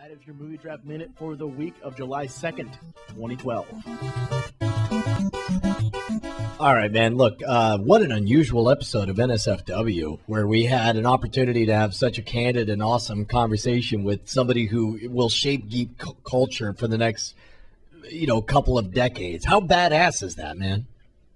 That is your Movie Draft Minute for the week of July 2nd, 2012. All right, man, look, what an unusual episode of NSFW, where we had an opportunity to have such a candid and awesome conversation with somebody who will shape geek culture for the next, couple of decades. How badass is that, man?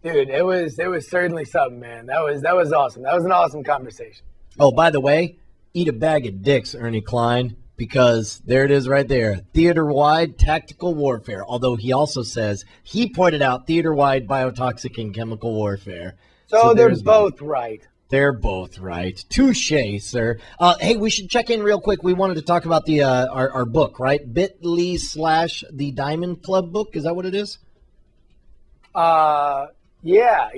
Dude, it was certainly something, man. That was awesome. That was an awesome conversation. Oh, by the way, eat a bag of dicks, Ernie Klein, because there it is right there. Theater-wide tactical warfare. Although he also says, he pointed out theater-wide biotoxic and chemical warfare. So they're both right. They're both right. Touché, sir. Hey, we should check in real quick. We wanted to talk about the our book, right? bit.ly/the Diamond Club book. Is that what it is? Yeah.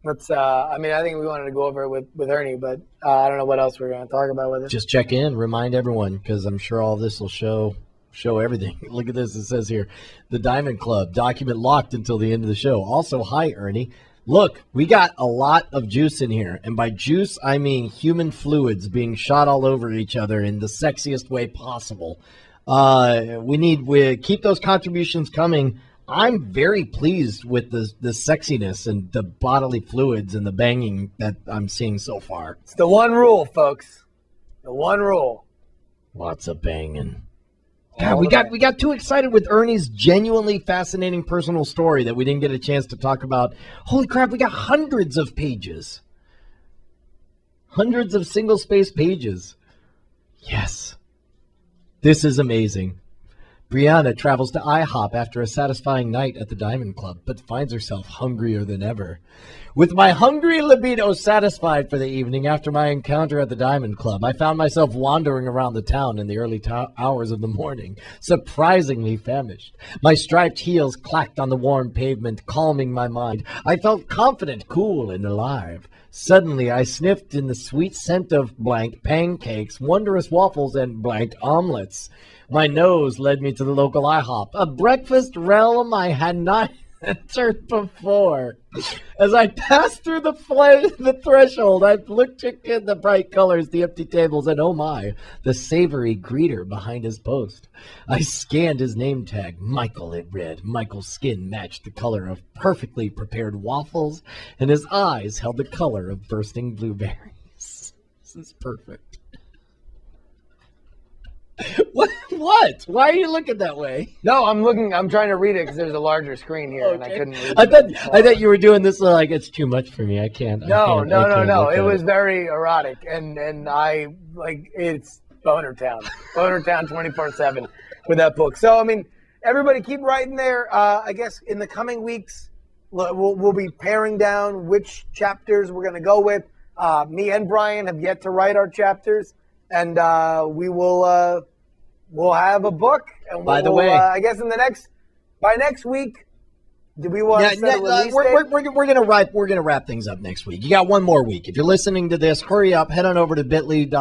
Let's. I think we wanted to go over it with Ernie, but I don't know what else we're going to talk about with it. Just check in, remind everyone, because I'm sure all this will show everything. Look at this. It says here, the Diamond Club, document locked until the end of the show. Also, hi, Ernie. Look, we got a lot of juice in here, and by juice, I mean human fluids being shot all over each other in the sexiest way possible. We keep those contributions coming. I'm very pleased with the sexiness and the bodily fluids and the banging that I'm seeing so far. It's the one rule, folks. The one rule. Lots of banging. God, we got too excited with Ernie's genuinely fascinating personal story that we didn't get a chance to talk about. Holy crap, we got hundreds of pages. Hundreds of single-space pages. Yes. This is amazing. Brianna travels to IHOP after a satisfying night at the Diamond Club, but finds herself hungrier than ever. With my hungry libido satisfied for the evening after my encounter at the Diamond Club, I found myself wandering around the town in the early hours of the morning, surprisingly famished. My striped heels clacked on the warm pavement, calming my mind. I felt confident, cool, and alive. Suddenly, I sniffed in the sweet scent of blank pancakes, wondrous waffles, and blank omelets. My nose led me to the local IHOP, a breakfast realm I had not entered before. As I passed through the threshold, I looked at the bright colors, the empty tables, and oh my, the savory greeter behind his post. I scanned his name tag. Michael, it read. Michael's skin matched the color of perfectly prepared waffles, and his eyes held the color of bursting blueberries. This is perfect. What? Why are you looking that way? No, I'm trying to read it because there's a larger screen here, okay. And I couldn't read it. I thought you were doing this like it's too much for me. I can't. No. It was very erotic, and I it's Boner Town 24/7 with that book. So everybody keep writing there. I guess in the coming weeks we'll be paring down which chapters we're going to go with. Me and Brian have yet to write our chapters. And we'll have a book. And by the way, I guess by next week, do we want to set a release date? We're gonna wrap things up next week. You got one more week. If you're listening to this, hurry up. Head on over to bit.ly/the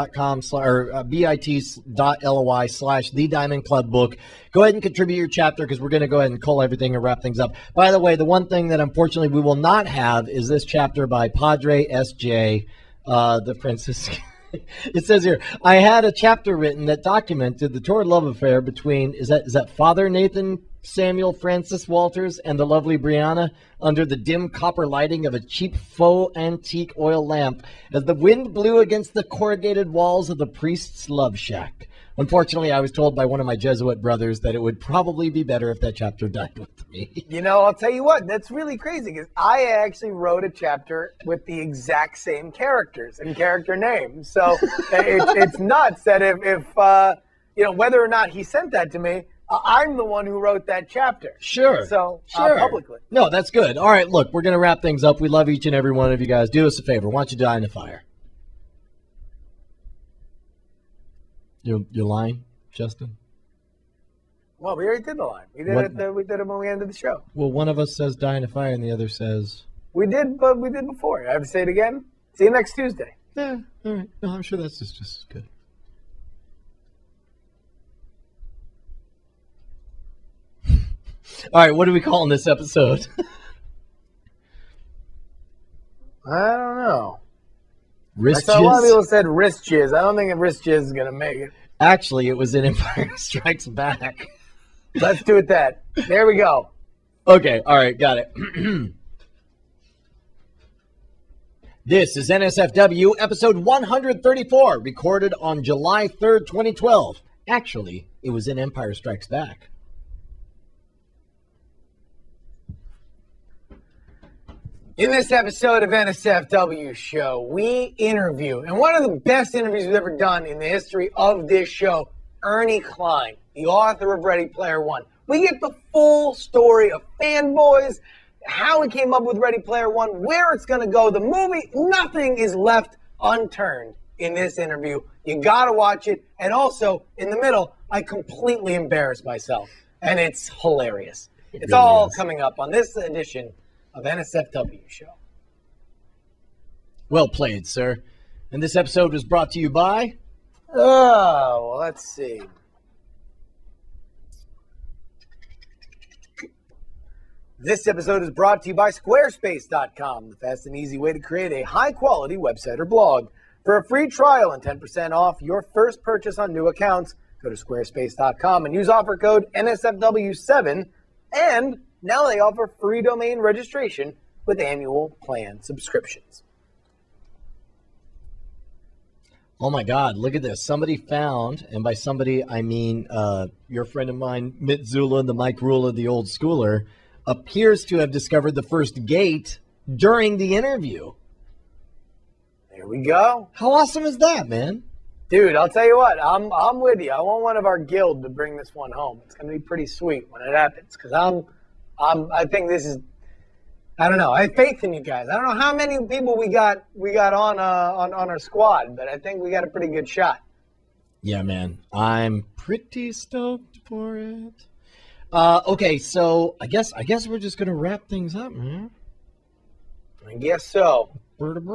Diamond Club book. Go ahead and contribute your chapter because we're gonna go ahead and cull everything and wrap things up. By the way, the one thing that unfortunately we will not have is this chapter by Padre S.J. The Franciscan. It says here, I had a chapter written that documented the torrid love affair between, is that Father Nathan Samuel Francis Walters and the lovely Brianna under the dim copper lighting of a cheap faux antique oil lamp as the wind blew against the corrugated walls of the priest's love shack. Unfortunately, I was told by one of my Jesuit brothers that it would probably be better if that chapter died with me. I'll tell you what, that's really crazy because I actually wrote a chapter with the exact same characters and character names. So it's nuts that if whether or not he sent that to me, I'm the one who wrote that chapter. Sure. So publicly. No, that's good. All right, look, we're going to wrap things up. We love each and every one of you guys. Do us a favor. Why don't you die in the fire? Your line, Justin? Well, we already did the line. We did it when we ended the show. Well, one of us says die in a fire and the other says... We did before. I have to say it again. See you next Tuesday. Yeah, all right. No, I'm sure that's just as good. All right, what are we calling this episode? I don't know. Wrist I saw jizz? a lot of people said wrist jizz. I don't think wrist jizz is going to make it. Actually, it was in Empire Strikes Back. Let's do it that. There we go. Okay, all right, got it. This is NSFW episode 134, recorded on July 3rd, 2012. Actually, it was in Empire Strikes Back. In this episode of NSFW show, we interview, and one of the best interviews we've ever done in the history of this show, Ernie Klein, the author of Ready Player One. We get the full story of fanboys, how he came up with Ready Player One, where it's going to go, the movie. Nothing is left unturned in this interview. You got to watch it. And also, in the middle, I completely embarrassed myself. And it's hilarious. It's really all coming up on this edition of NSFW show. Well played, sir. And this episode was brought to you by... Oh, well, let's see. This episode is brought to you by Squarespace.com, the fast and easy way to create a high-quality website or blog. For a free trial and 10% off your first purchase on new accounts, go to Squarespace.com and use offer code NSFW7. And now they offer free domain registration with annual plan subscriptions. Oh my God, look at this. Somebody found, and by somebody I mean your friend of mine, Mitt Zula, the Mike Rula, the old schooler, appears to have discovered the first gate during the interview. There we go. How awesome is that, man? Dude, I'll tell you what, I'm with you. I want one of our guild to bring this one home. It's going to be pretty sweet when it happens, because I think this is, I don't know. I have faith in you guys. I don't know how many people we got on our squad, but I think we got a pretty good shot. Yeah, man. I'm pretty stoked for it. Okay, so I guess we're just gonna wrap things up, man. I guess so. Man,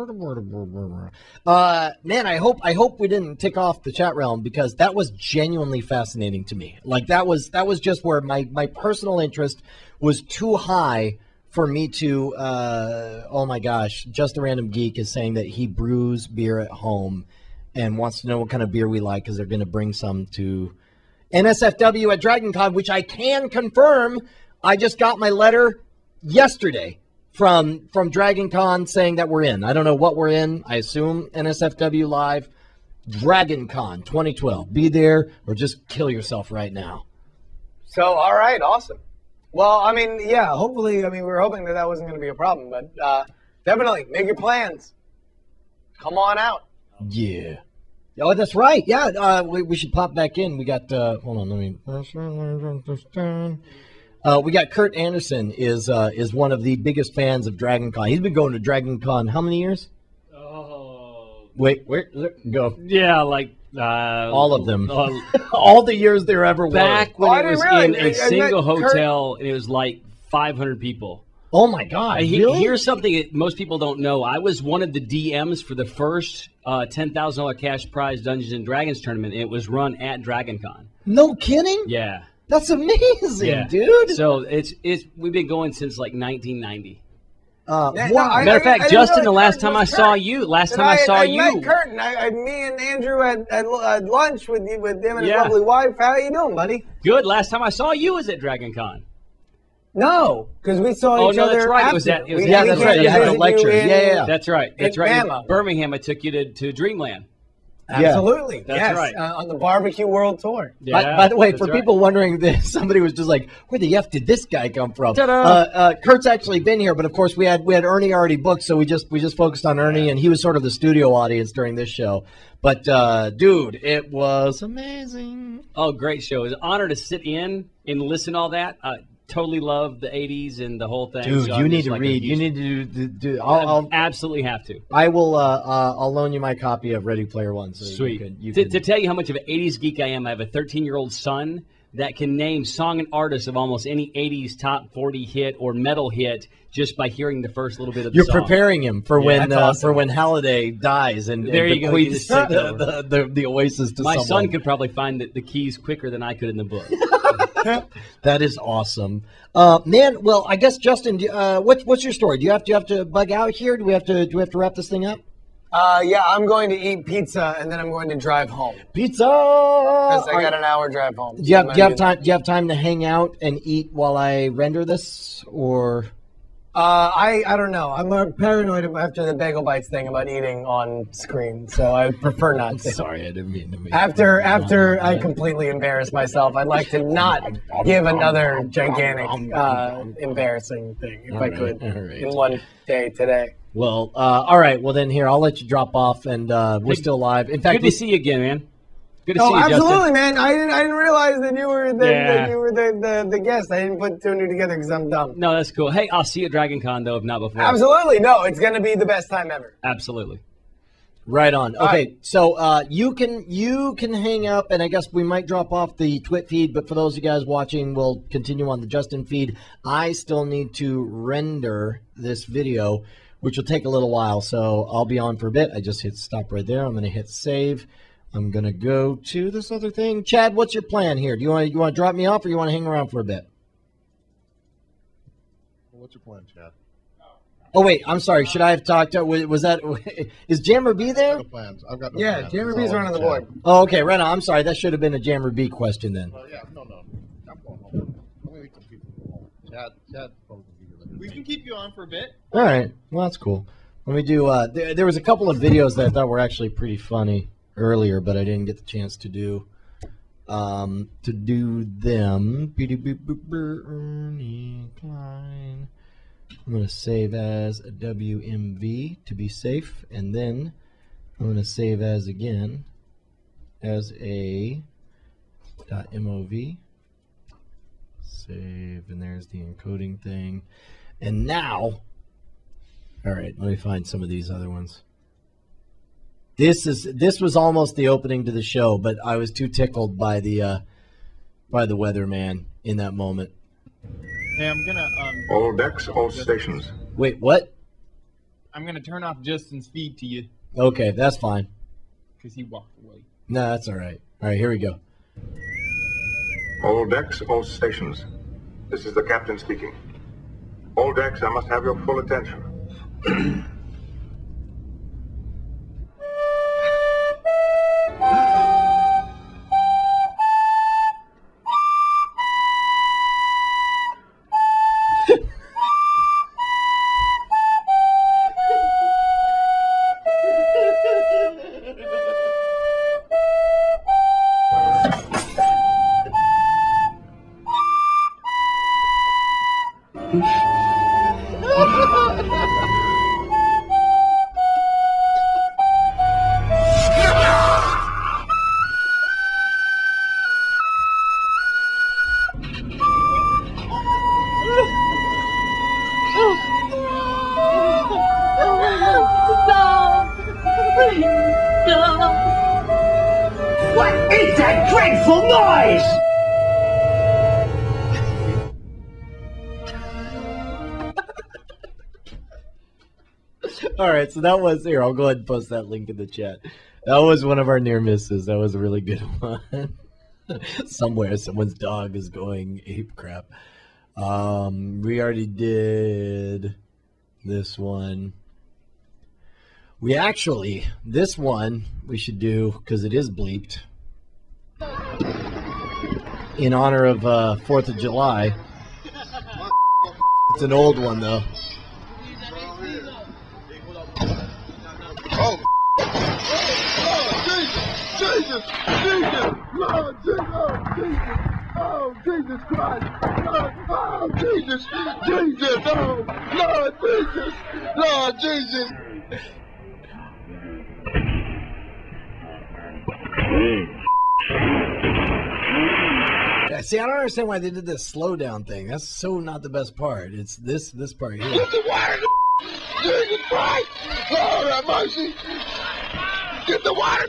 I hope we didn't tick off the chat realm, because that was genuinely fascinating to me. Like that was just where my personal interest was too high for me to oh my gosh, Just a Random Geek is saying that he brews beer at home and wants to know what kind of beer we like, because they're going to bring some to NSFW at DragonCon, which I can confirm. I just got my letter yesterday from DragonCon saying that we're in. I don't know what we're in. I assume NSFW Live, DragonCon 2012. Be there or just kill yourself right now. So, all right, awesome. Well, I mean, yeah, hopefully, I mean, we were hoping that wasn't going to be a problem, but definitely make your plans. Come on out. Yeah. Oh, that's right. Yeah, we should pop back in. We got, hold on, let me. We got Kurt Anderson is one of the biggest fans of DragonCon. He's been going to DragonCon how many years? Oh. Wait, where? Go. Yeah, like all of them. All the years there ever were. Back when it was in a single hotel, Kurt... and it was like 500 people. Oh my God! Really? Here's something that most people don't know. I was one of the DMs for the first $10,000 cash prize Dungeons and Dragons tournament. And it was run at DragonCon. No kidding. Yeah. That's amazing, dude. So we've been going since like 1990. Wow. Matter of fact, Justin, the last time I saw you, I met Kurt, and me and Andrew had lunch with him and his lovely wife. How you doing, buddy? Good. Last time I saw you was at DragonCon. No, because we saw each other. That's right. After. That's right. You had a lecture. Yeah. That's right. That's right. Bama. In Birmingham, I took you to Dreamland. Absolutely. That's yes. right. On the Barbecue World Tour. Yeah, by the way, for people wondering, somebody was just like, where the F did this guy come from? Kurt's actually been here, but of course we had Ernie already booked, so we just focused on Ernie, and he was sort of the studio audience during this show. But dude, it was amazing. Oh, great show. It was an honor to sit in and listen to all that. Totally love the 80s and the whole thing. Dude, so you need to read. You need to do. I'll absolutely have to. I will. I'll loan you my copy of Ready Player One. So sweet. To tell you how much of an 80s geek I am, I have a 13-year-old son that can name song and artist of almost any 80s top 40 hit or metal hit just by hearing the first little bit of the song. You're preparing him for when awesome. for when Halliday dies and there you go. bequeaths the Oasis to my someone. son could probably find the keys quicker than I could in the book. That is awesome, man. Well, I guess Justin, what's your story? Do you have to bug out here? Do we have to wrap this thing up? Yeah, I'm going to eat pizza and then I'm going to drive home. Pizza! Because I got an hour drive home. Do you have time to hang out and eat while I render this, or? I don't know. I'm paranoid after the Bagel Bites thing about eating on screen, so I prefer not to. Sorry, I didn't mean to make After I completely embarrass myself, I'd like to not give another gigantic embarrassing thing if I could in one day today. Well, all right. Well, then here, I'll let you drop off, and we're still live. In fact, good to see you again, man. Good to see you, absolutely, Justin. man. I didn't realize that you were the guest. I didn't put two and two together because I'm dumb. No, that's cool. Hey, I'll see you at Dragon Con, though, if not before. Absolutely. No, it's going to be the best time ever. Absolutely. Right on. Okay, so you can hang up, and I guess we might drop off the Twit feed, but for those of you guys watching, we'll continue on the Justin feed. I still need to render this video, which will take a little while, so I'll be on for a bit. I just hit stop right there. I'm going to hit save. I'm going to go to this other thing. Chad, what's your plan here? Do you want to drop me off, or you want to hang around for a bit? What's your plan, Chad? Oh, wait, I'm sorry. Should I have talked to, is Jammer B there? I've got no plans. Jammer B's running the board. Oh, okay, right on. I'm sorry. That should have been a Jammer B question then. Yeah, no. I'm going home. I'm going to some people go home. Chad's probably going to be here later. We can keep you on for a bit. All right. Well, that's cool. Let me do, there was a couple of videos that I thought were actually pretty funny earlier, but I didn't get the chance to do them. Ernie Klein. I'm going to save as a WMV to be safe, and then I'm going to save as again as a .mov. Save, and there's the encoding thing. And now, all right, let me find some of these other ones. This was almost the opening to the show, but I was too tickled by the weatherman in that moment. Hey, I'm gonna All decks, all stations. Wait, what? I'm gonna turn off Justin's feed to you Okay, that's fine. because he walked away. No, that's all right. All right, here we go. All decks, all stations. This is the captain speaking. All decks, I must have your full attention. What is that dreadful noise? All right, so that was here. I'll go ahead and post that link in the chat. That was one of our near misses. That was a really good one. Somewhere, someone's dog is going ape crap. We already did this one. We actually, this one we should do because it is bleeped in honor of 4th of July. It's an old one though. Oh, Jesus, Lord Jesus, oh, Jesus Christ, oh, Jesus, oh, Lord Jesus. Yeah, see, I don't understand why they did this slowdown thing. That's so not the best part. It's this part here. Get the water, Jesus Christ, Lord have mercy. Get the water,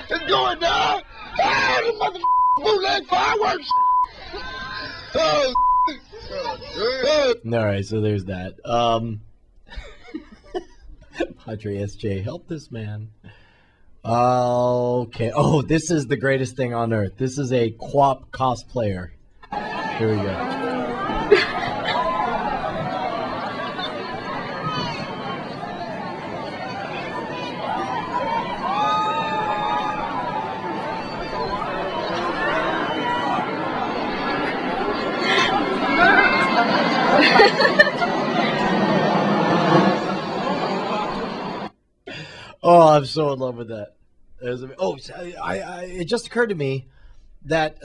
it's going down. Ah, the mother bootleg fireworks. Oh, All right, so there's that. Padre SJ, help this man. Okay. Oh, this is the greatest thing on earth. This is a Quap cosplayer. Here we go. I'm so in love with that. It just occurred to me that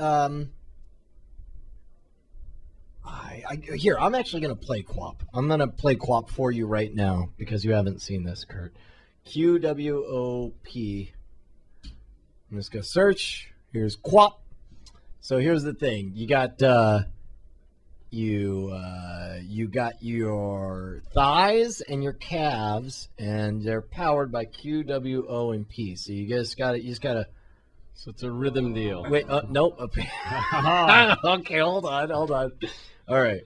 here, I'm actually going to play QWOP. I'm going to play QWOP for you right now because you haven't seen this, Kurt. QWOP. I'm just going to search. Here's QWOP. So here's the thing. You got you got your thighs and your calves, and they're powered by Q, W, O, and P. So you just got to. So it's a rhythm deal. Wait, nope. Okay, hold on. All right.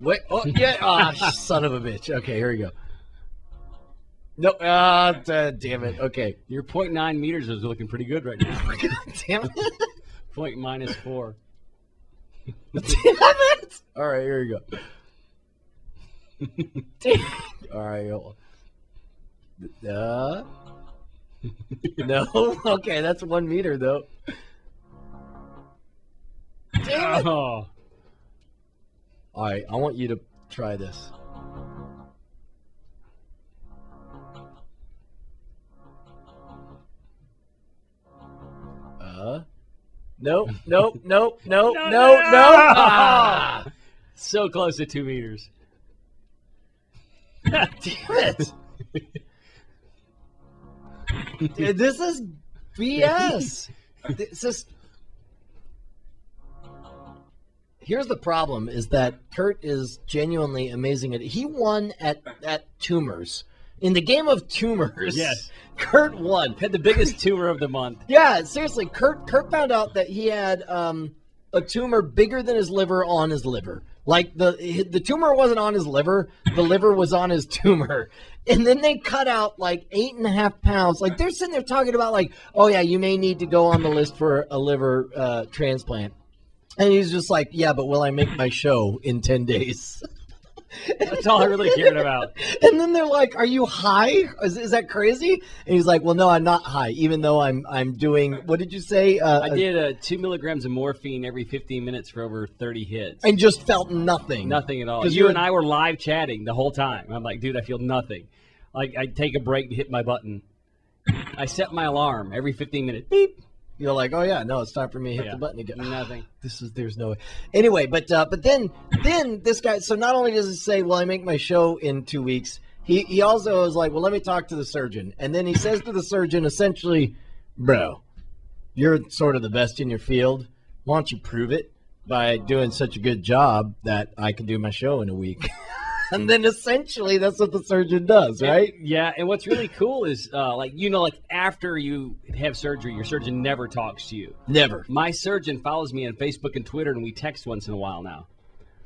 Wait. Oh, yeah. Son of a bitch. Okay, here we go. No. Damn it. Okay. Your 0.9 meters is looking pretty good right now. Damn it. Point -4. Damn it. All right, here we go. Damn. All right. No. Okay, that's 1 meter though. Damn it. Oh. All right, I want you to try this. Nope. No. Ah! So close to 2 meters. Damn it. Dude, this is BS. This is. Here's the problem: is that Kurt is genuinely amazing at. He won at tumors. In the game of tumors, yes, Kurt won. Had the biggest tumor of the month. Yeah, seriously, Kurt found out that he had a tumor bigger than his liver on his liver. Like the tumor wasn't on his liver, the liver was on his tumor. And then they cut out like 8.5 pounds. Like they're sitting there talking about like, oh yeah, you may need to go on the list for a liver transplant. And he's just like, yeah, but will I make my show in 10 days? That's all I really cared about. And then they're like, "Are you high? Is that crazy?" And he's like, "Well, no, I'm not high. Even though I'm doing what did you say? I did 2 milligrams of morphine every 15 minutes for over 30 hits, and just felt nothing. Nothing at all. Because you and I were live chatting the whole time. I'm like, dude, I feel nothing. Like I take a break to hit my button. I set my alarm every 15 minutes. Beep. You're like, oh yeah, no, it's time for me to hit the button again. Nothing. There's no way. Anyway, but then this guy. So not only does he say, well, I make my show in 2 weeks. He also is like, well, let me talk to the surgeon. And then he says to the surgeon, essentially, bro, you're sort of the best in your field. Why don't you prove it by doing such a good job that I can do my show in a week? And then essentially that's what the surgeon does, right? Yeah, and what's really cool is, like after you have surgery, your surgeon never talks to you. Never. My surgeon follows me on Facebook and Twitter, and we text once in a while now,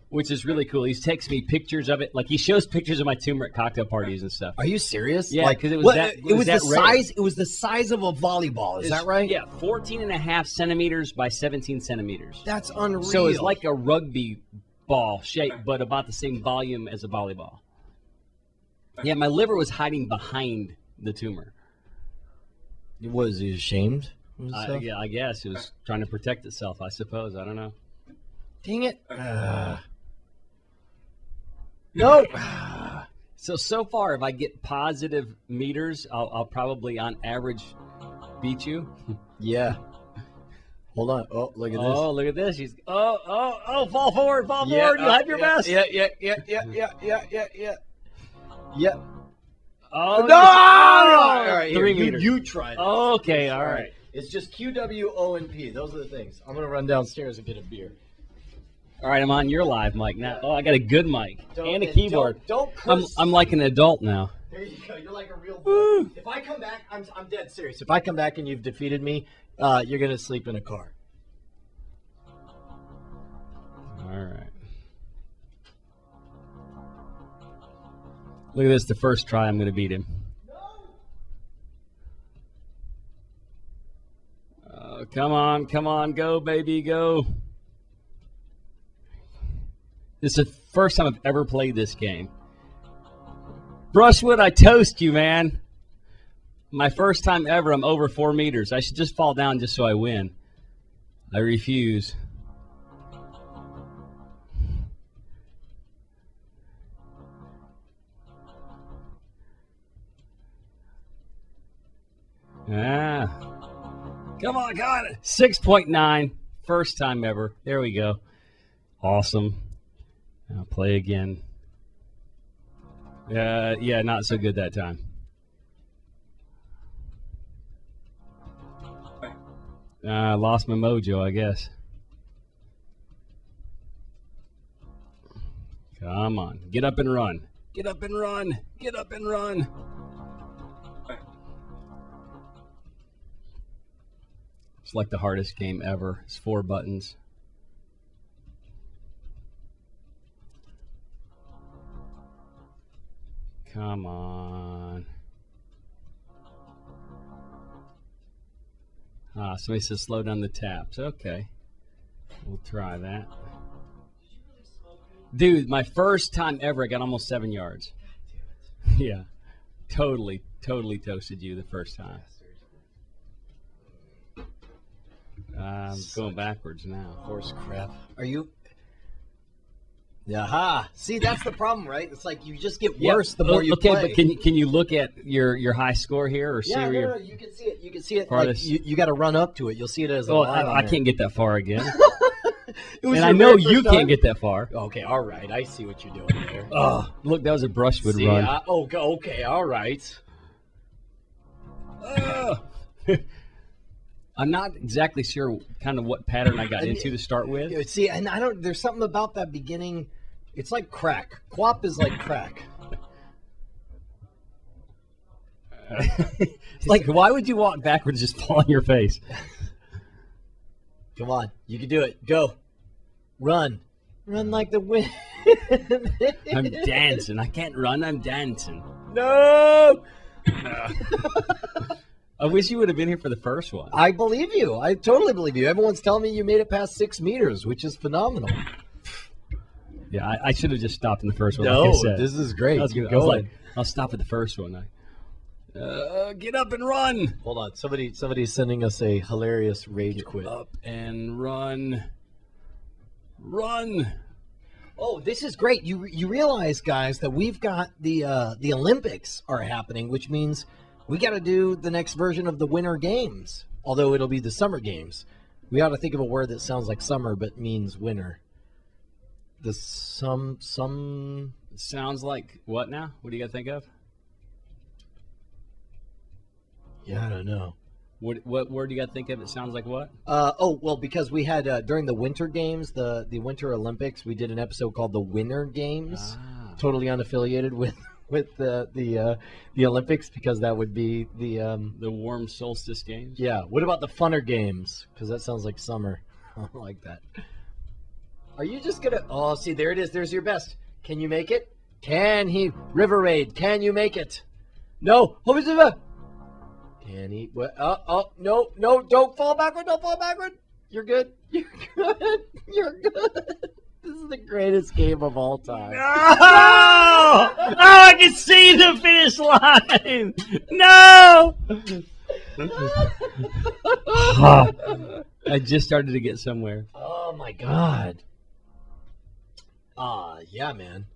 which is really cool. He's texting me pictures of it. Like, he shows pictures of my tumor at cocktail parties and stuff. Are you serious? Yeah, because it was size. It was the size of a volleyball. Is that right? Yeah, 14.5 centimeters by 17 centimeters. That's unreal. So it's like a rugby ball shape, but about the same volume as a volleyball. Yeah, my liver was hiding behind the tumor. Was he ashamed? Yeah, I guess it was trying to protect itself. I suppose. I don't know. Dang it! No. So far, if I get positive meters, I'll probably, on average, beat you. Yeah. Hold on. Oh, look at this. Oh, look at this. She's fall forward, fall forward. You have your best. Yeah. Oh no! All right, 3 meters. You try this. Okay, all right. It's just Q, W, O, and P. Those are the things. I'm gonna run downstairs and get a beer. All right, I'm on your live mic now. Oh, I got a good mic and a keyboard. Don't curse. I'm like an adult now. There you go. You're like a real boy. If I come back, I'm dead serious. If I come back and you've defeated me, you're gonna sleep in a car. All right. Look at this. The first try, I'm gonna beat him. Come on, go, baby, go. This is the first time I've ever played this game. Brushwood, I toast you, man. My first time ever, I'm over 4 meters. I should just fall down just so I win. I refuse. Ah. Come on, got it. 6.9. First time ever. There we go. Awesome. I'll play again. Yeah, not so good that time. I lost my mojo, I guess. Come on. Get up and run. Get up and run. Get up and run. It's like the hardest game ever. It's 4 buttons. Come on. Somebody says slow down the taps. Okay. We'll try that. Dude, my first time ever, I got almost 7 yards. Yeah. Totally toasted you the first time. I'm going backwards now. Horse crap. Are you? Aha! See, that's the problem, right? It's like you just get worse the more you play. Okay, but can you look at your high score here or see where no, you can see it. You can see it. Farthest. Like you got to run up to it. You'll see it as a line. I can't get that far again. And I know you can't get that far. Okay, all right. I see what you're doing there. Oh, look, that was a brushwood run. Okay, all right. I'm not exactly sure kind of what pattern I got into to start with. See, and I don't. There's something about that beginning. It's like crack. Quap is like crack. It's like, why would you walk backwards, just fall on your face? Come on, you can do it. Go, run like the wind. I'm dancing. I can't run. I'm dancing. No. I wish you would have been here for the first one. I believe you. I totally believe you. Everyone's telling me you made it past 6 meters, which is phenomenal. Yeah, I should have just stopped in the first one. No, like I said. this is great. I was like, I'll stop at the first one. Get up and run. Hold on. Somebody's sending us a hilarious rage quit. Up and run. Run. Oh, this is great. You realize, guys, that we've got the Olympics are happening, which means we got to do the next version of the Winter Games, although it'll be the Summer Games. We ought to think of a word that sounds like summer but means winter. The some It sounds like what now? What do you got to think of? Yeah, I don't know. What word do you got to think of? It sounds like what? Well, because we had during the Winter Games, the Winter Olympics, we did an episode called the Winter Games, totally unaffiliated with the Olympics, because that would be the warm solstice games. Yeah. What about the Funner Games? Because that sounds like summer. I don't like that. Are you just gonna? Oh, see, there it is. There's your best. Can you make it? Can he? River Raid. Can you make it? No. Can he? What? No! Don't fall backward! Don't fall backward! You're good. You're good. You're good. This is the greatest game of all time. Oh, I can see the finish line. No. I just started to get somewhere. Oh my God. Yeah, man.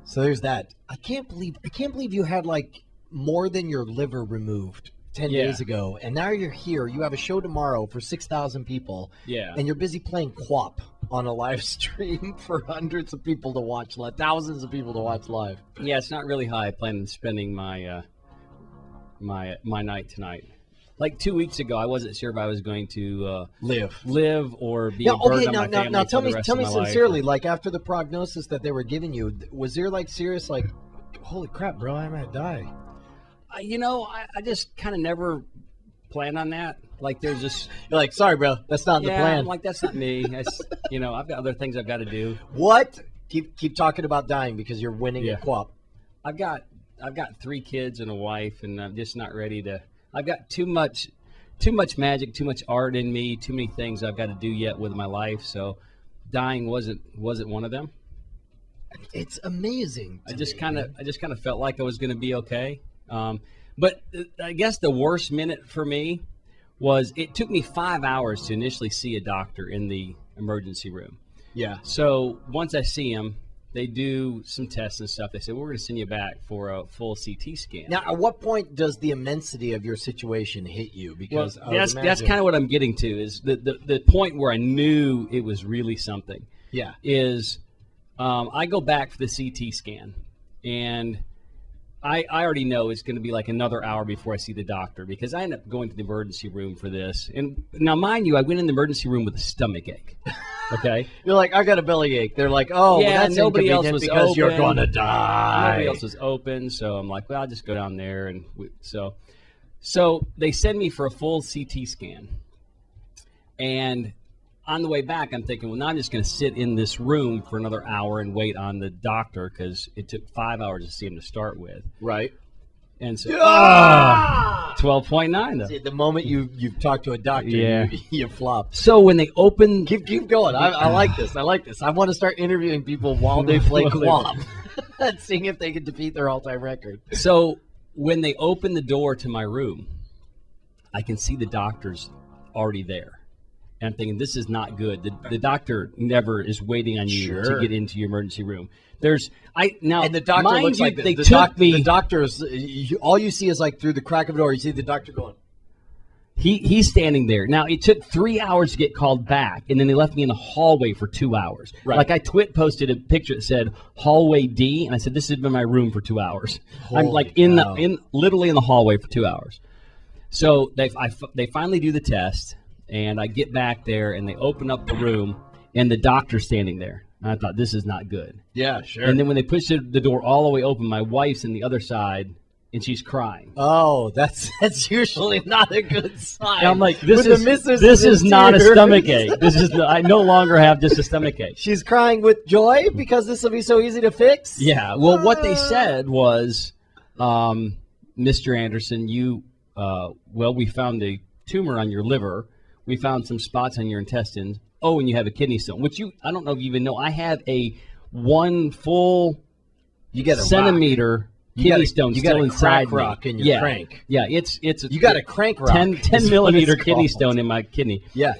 So there's that. I can't believe you had like more than your liver removed 10 days ago, and now you're here. You have a show tomorrow for 6,000 people. Yeah. And you're busy playing Quap on a live stream for hundreds of people to watch, thousands of people to watch live. Yeah, it's not really how I plan on spending my my night tonight. Like 2 weeks ago, I wasn't sure if I was going to live or be a burden on my family. Now tell me sincerely, life. like after the prognosis that they were giving you, was there like serious like, holy crap, bro, I might die? I just kind of never plan on that. Like there's just you're like, sorry, bro, that's not the plan. I'm like, that's not me. I've got other things I've got to do. What? Keep talking about dying because you're winning at Quap. I've got 3 kids and a wife, and I'm just not ready to. I've got too much magic, too much art in me, too many things I've got to do yet with my life. So, dying wasn't one of them. It's amazing. I just kind of felt like I was going to be okay. But I guess the worst minute for me was it took me 5 hours to initially see a doctor in the emergency room. Yeah. So once I see him, They do some tests and stuff. They say, well, we're going to send you back for a full CT scan. Now, at what point does the immensity of your situation hit you? Because that's kind of what I'm getting to, is the point where I knew it was really something. Yeah. Is I go back for the CT scan, and I already know it's going to be like another hour before I see the doctor, because I end up going to the emergency room for this. And now, mind you, I went in the emergency room with a stomach ache. Okay, you're like, I got a bellyache. They're like, oh, yeah, well, that's nobody else was because open. You're gonna die. Nobody else was open, so I'm like, well, I'll just go down there, and so they send me for a full CT scan, and on the way back, I'm thinking, well, now I'm just going to sit in this room for another hour and wait on the doctor, because it took 5 hours to see him to start with. Right. And so, 12.9 though. See, the moment you've talked to a doctor, yeah, you flop. So when they open, keep going. I like this. I like this. I want to start interviewing people while they play Quap, and seeing if they can defeat their all-time record. So when they open the door to my room, I can see the doctor's already there. And I'm thinking, this is not good. The doctor never is waiting on you to get into your emergency room. And the doctor looks like they took me. The doctor's all you see is like through the crack of the door. You see the doctor going. He's standing there. Now it took 3 hours to get called back, and then they left me in the hallway for 2 hours. Right. Like I posted a picture that said hallway D, and I said this has been my room for 2 hours. I'm like literally in the hallway for 2 hours. So they finally do the test. And I get back there, and they open up the room, and the doctor's standing there. And I thought, this is not good. Yeah, sure. And then when they push the door all the way open, my wife's on the other side, and she's crying. Oh, that's usually not a good sign. And I'm like, this is not a stomach ache. I no longer have just a stomach ache. She's crying with joy because this will be so easy to fix? Yeah. Well, what they said was, Mr. Anderson, we found a tumor on your liver. We found some spots on your intestines. Oh, and you have a kidney stone, which I don't know if you even know. I have a 1 full centimeter kidney stone still inside me. Rock in your crank. Yeah, it's you got a crank rock. 10 millimeter kidney stone in my kidney. Yeah.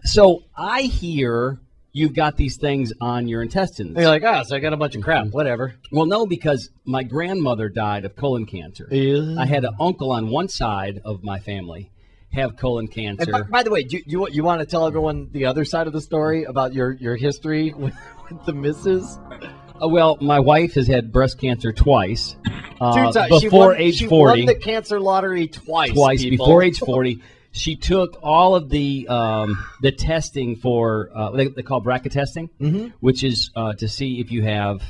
So I hear you've got these things on your intestines. And you're like, so I got a bunch of crap. Whatever. Well, no, because my grandmother died of colon cancer. Yeah. I had an uncle on one side of my family have colon cancer. And by the way, you want to tell everyone the other side of the story about your history with the missus? Well, my wife has had breast cancer twice. 2 times. Before age 40. She won the cancer lottery twice. Before age 40. She took all of the testing for they call BRCA testing, which is to see if you have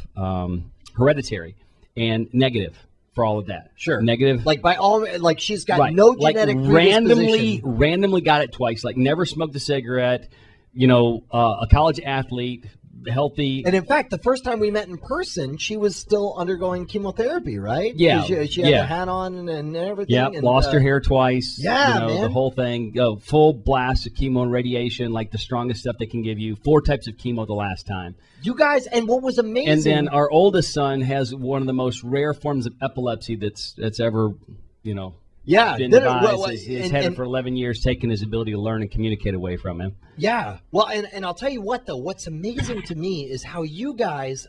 hereditary, and negative for all of that. Sure. Negative. Like she's got no genetic predisposition. Randomly got it twice. Like never smoked a cigarette. A college athlete, healthy. And in fact, the first time we met in person, she was still undergoing chemotherapy, right? Yeah. She had the hat on and everything. Yeah, lost her hair twice. Yeah, man. The whole thing. Full blast of chemo and radiation, like the strongest stuff they can give you. 4 types of chemo the last time. You guys, and what was amazing. And then our oldest son has one of the most rare forms of epilepsy that's ever, been devised. He's had it for 11 years, taking his ability to learn and communicate away from him. Yeah. Well, and I'll tell you what, though. What's amazing to me is how you guys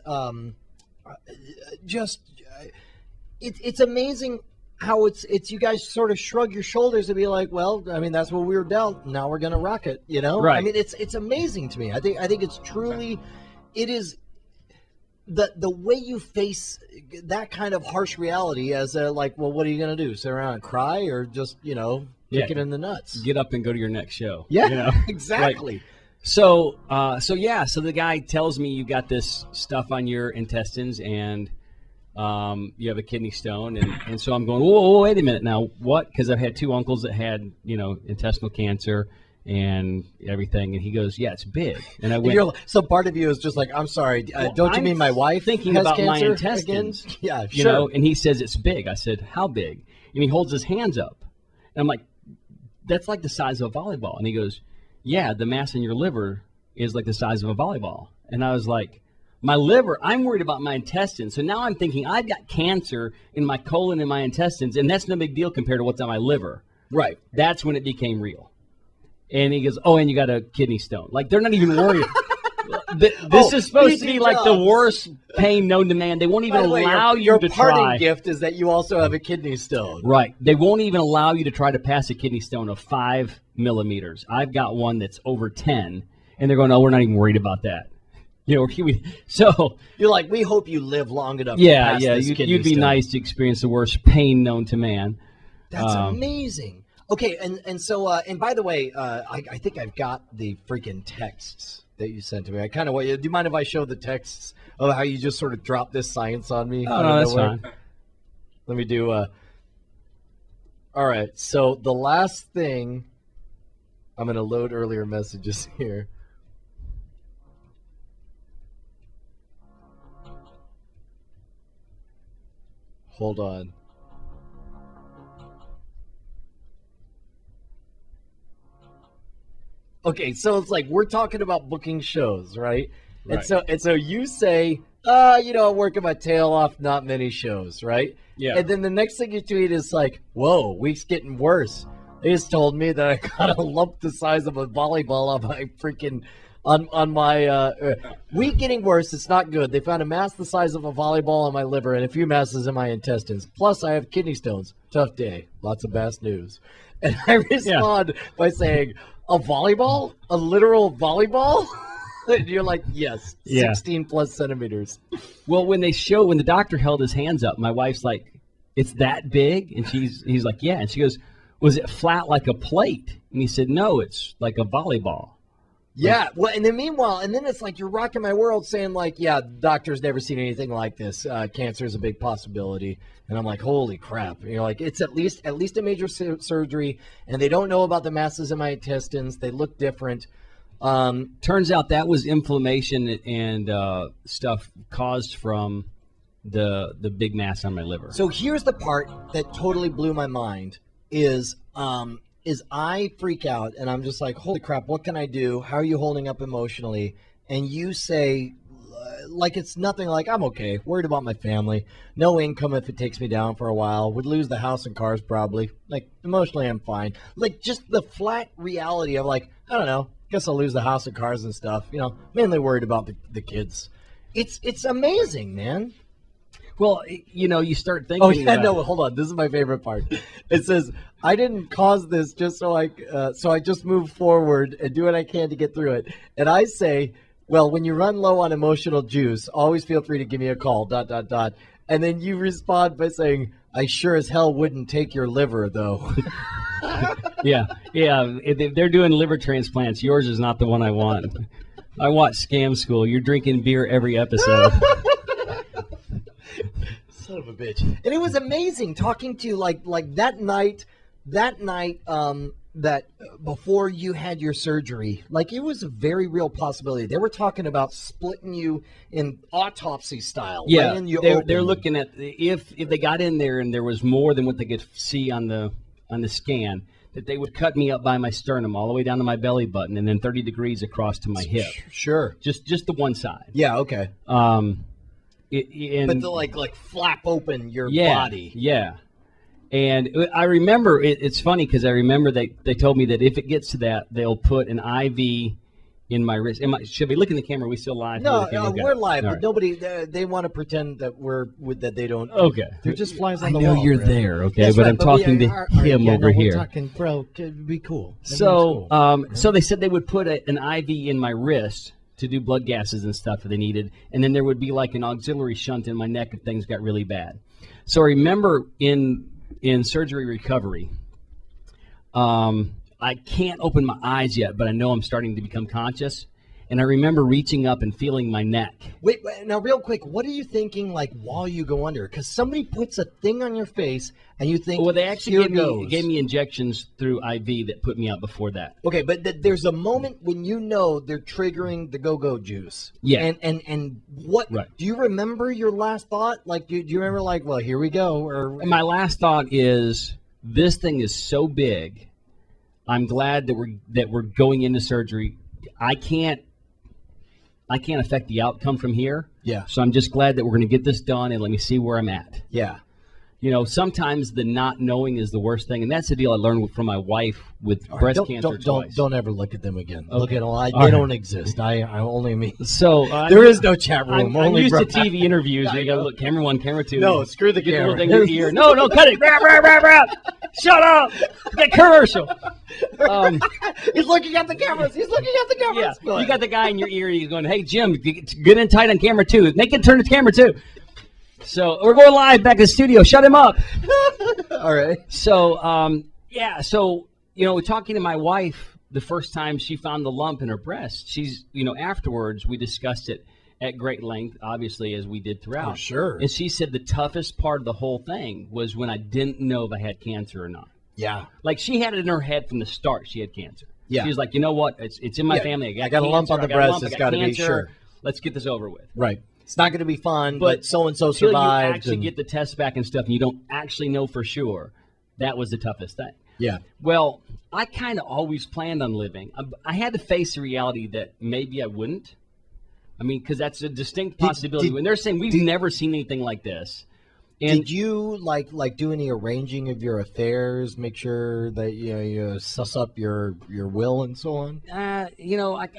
it's amazing how it's you guys sort of shrug your shoulders and be like, well, I mean, that's what we were dealt. Now we're going to rock it, Right. I mean, it's amazing to me. I think it's truly, it is the way you face that kind of harsh reality as well, what are you going to do? Sit around and cry or just, kick it in the nuts? Get up and go to your next show. Yeah, exactly. So the guy tells me you got this stuff on your intestines and you have a kidney stone. And so I'm going, whoa, wait a minute now. What? Because I've had 2 uncles that had, intestinal cancer and everything. And he goes, yeah, it's big. And I went. So part of you is just like, I'm sorry. Don't you mean my wife thinking has about cancer my intestines? Again? Yeah, sure. And he says it's big. I said, how big? And he holds his hands up. And I'm like, that's like the size of a volleyball. And he goes, yeah, the mass in your liver is like the size of a volleyball. And I was like, my liver, I'm worried about my intestines. So now I'm thinking I've got cancer in my colon and my intestines, and that's no big deal compared to what's on my liver. Right. That's when it became real. And he goes, oh, and you got a kidney stone. Like, they're not even worried. This is supposed to be Steve like the Jobs. worst pain known to man. They won't even By the way, allow you your to parting try. gift is that you also have a kidney stone. Right. They won't even allow you to try to pass a kidney stone of 5 millimeters. I've got one that's over 10, and they're going, "Oh, we're not even worried about that." You know, so You're like, we hope you live long enough. yeah, to pass yeah. this kidney You'd be stone. nice to experience the worst pain known to man. That's amazing. Okay, and so and by the way, I think I've got the freaking texts that you sent to me. I kind of want you. Do you mind if I show the texts of how you just sort of dropped this science on me? Oh, no, that's fine. Let me do. All right. So the last thing, I'm going to load earlier messages here. Hold on. Okay, so it's like we're talking about booking shows, right? Right. And so you say, I'm working my tail off, not many shows, right? Yeah. And then the next thing you tweet is like, whoa, week's getting worse. They just told me that I got a lump the size of a volleyball on my freaking on my week getting worse. It's not good. They found a mass the size of a volleyball on my liver and a few masses in my intestines. Plus, I have kidney stones. Tough day. Lots of bad news. And I respond by saying, a volleyball? A literal volleyball? And you're like, yes, Yeah. 16 plus centimeters. Well, when the doctor held his hands up, my wife's like, "It's that big?" And he's like, "Yeah." And she goes, "Was it flat like a plate?" And he said, "No, it's like a volleyball." Yeah, well, and then meanwhile, and then it's like you're rocking my world saying like, yeah, doctor's never seen anything like this. Cancer is a big possibility. And I'm like, holy crap. And you're like, it's at least a major surgery, and they don't know about the masses in my intestines. They look different. Turns out that was inflammation and stuff caused from the big mass on my liver. So here's the part that totally blew my mind is I freak out and I'm just like, holy crap, what can I do? How are you holding up emotionally? And you say, like it's nothing, like I'm okay, worried about my family, no income if it takes me down for a while, would lose the house and cars probably, like emotionally I'm fine. Like just the flat reality of like, I don't know, guess I'll lose the house and cars and stuff, mainly worried about the kids. It's amazing, man. Well, you start thinking. Oh yeah, about, no, hold on. This is my favorite part. It says, "I didn't cause this, just so I just move forward and do what I can to get through it." And I say, "Well, when you run low on emotional juice, always feel free to give me a call." ... And then you respond by saying, "I sure as hell wouldn't take your liver, though." Yeah. If they're doing liver transplants, yours is not the one I want. I watch Scam School. You're drinking beer every episode. Son of a bitch. And it was amazing talking to you like that night that before you had your surgery, like it was a very real possibility. They were talking about splitting you in autopsy style. Yeah, laying you they're open. looking at if they got in there and there was more than what they could see on the scan, that they would cut me up by my sternum all the way down to my belly button and then 30 degrees across to my hip. Sure. Just the one side. Yeah, okay. But to like flap open your body. Yeah. And I remember, it's funny because I remember they told me that if it gets to that, they'll put an IV in my wrist. Should we look in the camera? Are we still live? No, Okay. we're live, All but right. nobody, they want to pretend that that they don't. Okay. They're just flies on I the know wall. you're Brad. there, okay, That's but right, I'm talking we to are- him yeah, over no, here. We're talking, bro, be cool. So, Everything's cool. so they said they would put an IV in my wrist to do blood gases and stuff that they needed, and then there would be like an auxiliary shunt in my neck if things got really bad. So I remember in surgery recovery, I can't open my eyes yet, but I know I'm starting to become conscious, and I remember reaching up and feeling my neck. Wait, now real quick, what are you thinking like while you go under? Because somebody puts a thing on your face and you think, Well, they here actually goes. gave me injections through IV that put me out before that. Okay, but there's a moment when you know they're triggering the go-go juice. Yeah. And what, Right. do you remember your last thought? Like, do you remember like, well, here we go? Or And my last thought is, this thing is so big. I'm glad that we're going into surgery. I can't affect the outcome from here. Yeah. So I'm just glad that we're going to get this done and let me see where I'm at. Yeah. you know, sometimes the not knowing is the worst thing, and that's the deal I learned from my wife with breast cancer twice. Don't ever look at them again. Okay. Look at them. They don't exist. I only mean. So there is no chat room. I'm used to TV interviews. You got to look camera 1, camera 2. No, screw the Get camera. the little thing in your ear. No, cut it. Shut up. Get commercial. He's looking at the cameras. He's looking at the cameras. Yeah, you got the guy in your ear. He's going, "Hey Jim, get in tight on camera 2. Make it turn to camera 2." So we're going live back in the studio. Shut him up. All right. So yeah. So you know, talking to my wife the first time she found the lump in her breast, she's afterwards we discussed it at great length, obviously as we did throughout. Oh, sure. And she said the toughest part of the whole thing was when I didn't know if I had cancer or not. Yeah. Like she had it in her head from the start. She had cancer. Yeah. She was like, you know what? It's in my family. I got a lump on the breast. It's got to be sure. Let's get this over with. Right. It's not going to be fun, but so-and-so until survived. you actually get the test back and stuff, and you don't actually know for sure, that was the toughest thing. Yeah. Well, I kind of always planned on living. I had to face the reality that maybe I wouldn't. I mean, because that's a distinct possibility. When they're saying we've never seen anything like this. And did you like do any arranging of your affairs? Make sure that you suss up your will and so on. I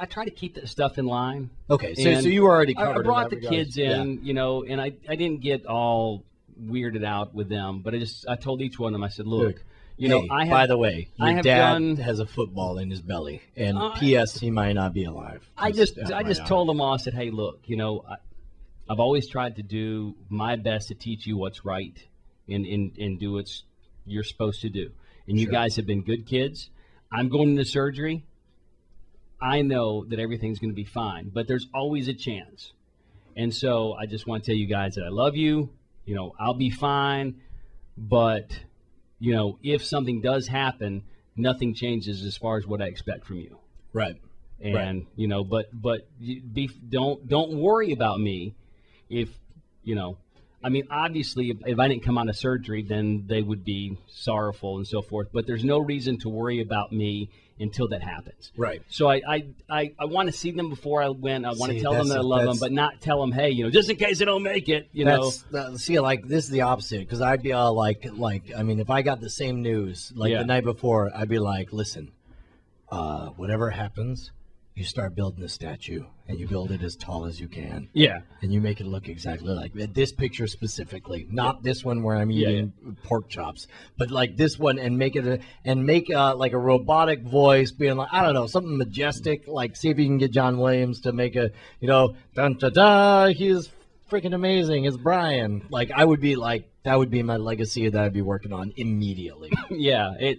try to keep that stuff in line. Okay, so you were already covered. I brought the in that kids in, yeah. And I didn't get all weirded out with them, but I told each one of them, I said, look, by the way, your dad has a football in his belly, and P.S. he might not be alive. I just told them all, I said, hey, look, I've always tried to do my best to teach you what's right and do what you're supposed to do. And you guys have been good kids. I'm going into surgery. I know that everything's going to be fine, but there's always a chance. And so I just want to tell you guys that I love you. I'll be fine. But, if something does happen, nothing changes as far as what I expect from you. Right. And, but don't worry about me. If, obviously, if I didn't come out of surgery, then they would be sorrowful and so forth. But there's no reason to worry about me until that happens. Right. So I want to see them before I win. I want to tell them that I love them, but not tell them, hey, just in case they don't make it, See, like, this is the opposite, because I'd be all if I got the same news, the night before, I'd be like, listen, whatever happens, you start building a statue, and you build it as tall as you can. Yeah. And you make it look exactly like this picture specifically, not this one where I'm eating pork chops, but like this one, and make it like a robotic voice, being like, I don't know, something majestic. Like, see if you can get John Williams to make a, dun da da, he's freaking amazing. It's Brian. Like, I would be like, that would be my legacy that I'd be working on immediately. Yeah. I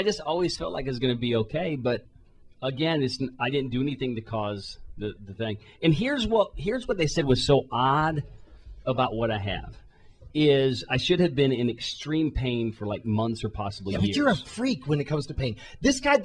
just always felt like it was going to be okay, but. Again, I didn't do anything to cause the thing. And here's what they said was so odd about what I have is I should have been in extreme pain for like months or possibly years. But you're a freak when it comes to pain. This guy.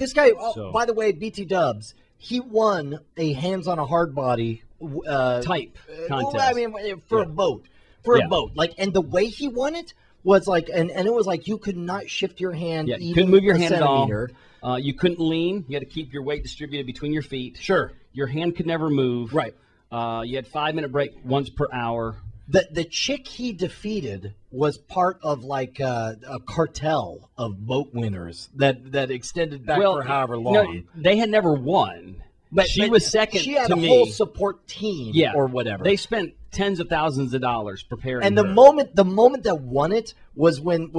By the way, BT Dubs, he won a hands on a hard body type contest. For a boat, a boat. And the way he won it was like, and it was like you could not shift your hand. Yeah, even you couldn't move your hand centimeter. at all. You couldn't lean. You had to keep your weight distributed between your feet. Sure. Your hand could never move. Right. You had 5-minute break once per hour. The chick he defeated was part of like a cartel of boat winners that extended back for however long. No, they had never won. But she was second to me. She had a whole support team or whatever. They spent tens of thousands of dollars preparing and her. the moment that won it was when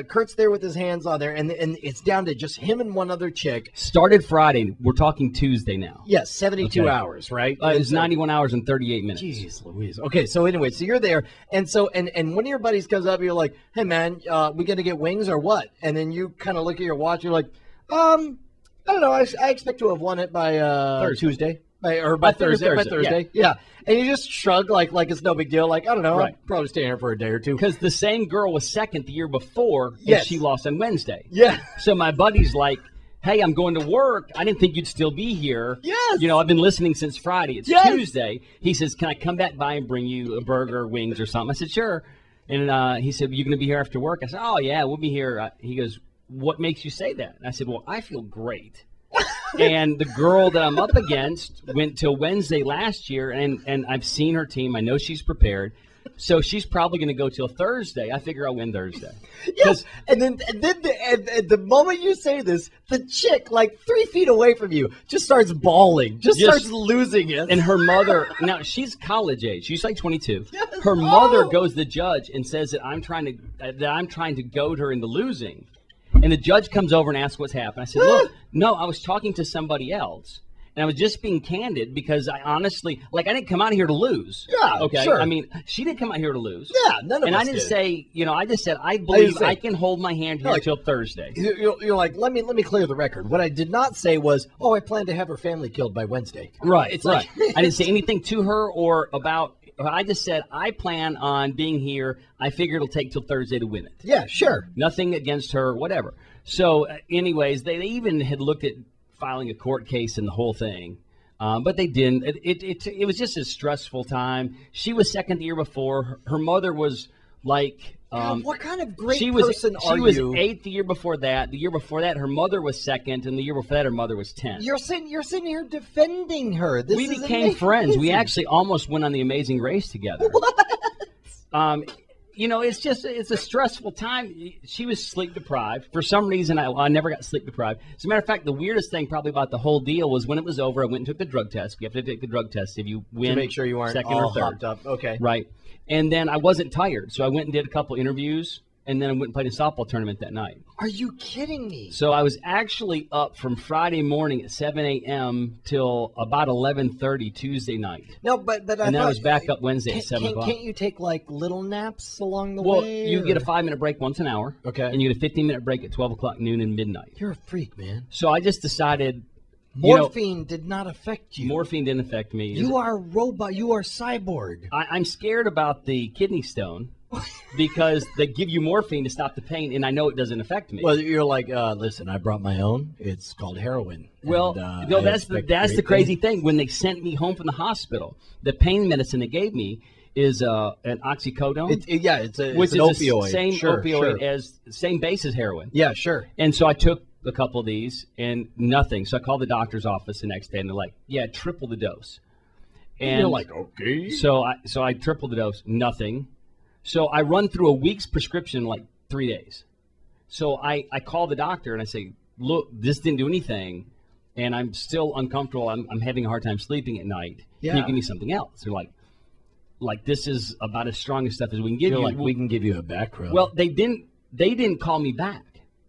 Kurt's there with his hands on there, and it's down to just him and one other chick. Started Friday. We're talking Tuesday now. Yes, 72 hours, right? It was 91 hours and 38 minutes. Jeez Louise. Okay, so anyway, so you're there, and so and one of your buddies comes up, and you're like, hey man, we gonna get wings or what? And then you kind of look at your watch, you're like, I don't know. I expect to have won it by Tuesday. By Thursday. Yeah. And you just shrug like it's no big deal. Like, I don't know. I'll probably stay here for a day or two. Because the same girl was second the year before, yes. And she lost on Wednesday. Yeah. So my buddy's like, hey, I'm going to work. I didn't think you'd still be here. Yes. I've been listening since Friday. It's Tuesday. He says, can I come back by and bring you a burger, wings, or something? I said, sure. And he said, you going to be here after work? I said, oh, yeah, we'll be here. He goes, what makes you say that? And I said, well, I feel great. And the girl that I'm up against went till Wednesday last year, and I've seen her team. I know she's prepared. So she's probably going to go till Thursday. I figure I'll win Thursday. Yes, and then the moment you say this, the chick like 3 feet away from you just starts bawling, starts losing it. And her mother, now she's college age. She's like 22. Yes. Her mother goes to the judge and says that I'm trying to goad her into losing. And the judge comes over and asks what's happened. I said, look, no, I was talking to somebody else. And I was just being candid because I honestly, I didn't come out here to lose. Yeah, okay. Sure. I mean, she didn't come out here to lose. Yeah, none of us And I didn't did. say, I just said I believe I can hold my hand here until Thursday. You're like, let me clear the record. What I did not say was, I plan to have her family killed by Wednesday. Right. It's right. I didn't say anything to her or about. I just said I plan on being here. I figure it'll take till Thursday to win it. Yeah, sure. Nothing against her, whatever. So, anyways, they even had looked at filing a court case and the whole thing. But they didn't. It was just a stressful time. She was second the year before. Her mother was like, what kind of great person are you? She was eighth the year before that. The year before that, her mother was second, and the year before that, her mother was 10th. You're sitting here defending her. We became friends. We actually almost went on the Amazing Race together. What? It's a stressful time. She was sleep deprived. For some reason, I never got sleep deprived. As a matter of fact, the weirdest thing probably about the whole deal was when it was over, I went and took the drug test. You have to take the drug test if you win. To make sure you aren't second all or third. hopped up. Okay. Right. And then I wasn't tired, so I went and did a couple interviews, and then I went and played a softball tournament that night. Are you kidding me? So I was actually up from Friday morning at 7 a.m. till about 11:30 Tuesday night. No, but and then I was back up Wednesday at 7 o'clock. Can't you take little naps along the way? Well, you get a 5-minute break once an hour. Okay. And you get a 15-minute break at 12 o'clock, noon, and midnight. You're a freak, man. So I just decided. Morphine did not affect you. Morphine didn't affect me. You are a robot. You are cyborg. I'm scared about the kidney stone because they give you morphine to stop the pain, and I know it doesn't affect me. Well, you're like, listen, I brought my own. It's called heroin. Well, no, that's the crazy thing. When they sent me home from the hospital, the pain medicine they gave me is an oxycodone. It's an opioid. Same opioid as same base as heroin. Yeah, sure. And so I took a couple of these and nothing. So I called the doctor's office the next day and they're like, yeah, triple the dose. And you're like, okay. So I tripled the dose, nothing. So I run through a week's prescription in like 3 days. So I call the doctor and I say, look, this didn't do anything and I'm still uncomfortable. I'm having a hard time sleeping at night. Yeah. Can you give me something else? They're like this is about as strong as stuff as we can give you. Like, we can give you a back rub. Well, they didn't call me back.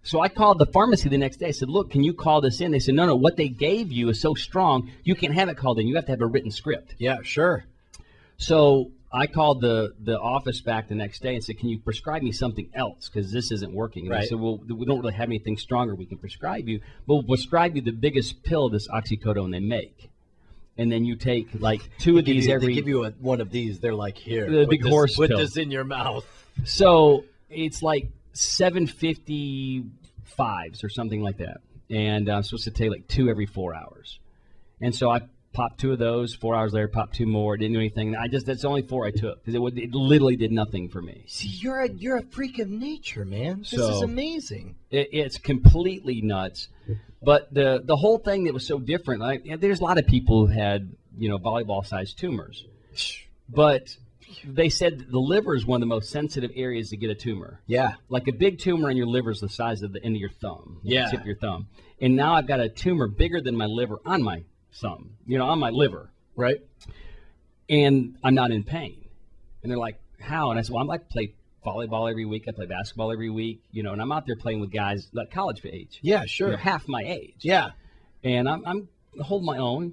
So I called the pharmacy the next day. I said, look, can you call this in? They said, no, what they gave you is so strong, you can't have it called in. You have to have a written script. Yeah, sure. So I called the office back the next day and said, can you prescribe me something else? Because this isn't working. And right. They said, well, we don't really have anything stronger we can prescribe you, but we'll prescribe you the biggest pill, this oxycodone they make. And then you take like two of these every... They give you one of these. They're like, here. The big horse pill. Put this in your mouth. So it's like 755s or something like that, and I'm supposed to take like 2 every 4 hours. And so I popped 2 of those. 4 hours later, popped 2 more. Didn't do anything. That's only 4 I took because it literally did nothing for me. See, you're a freak of nature, man. This is amazing. It's completely nuts. But the whole thing that was so different. There's a lot of people who had volleyball-sized tumors, but they said the liver is one of the most sensitive areas to get a tumor. Yeah. Like a big tumor in your liver is the size of the end of your thumb. Yeah. The tip of your thumb. And now I've got a tumor bigger than my liver on my thumb, on my liver. Right. And I'm not in pain. And they're like, how? And I said, well, I play volleyball every week. I play basketball every week, and I'm out there playing with guys like college age. Yeah, sure. Half my age. Yeah. And I'm holding my own,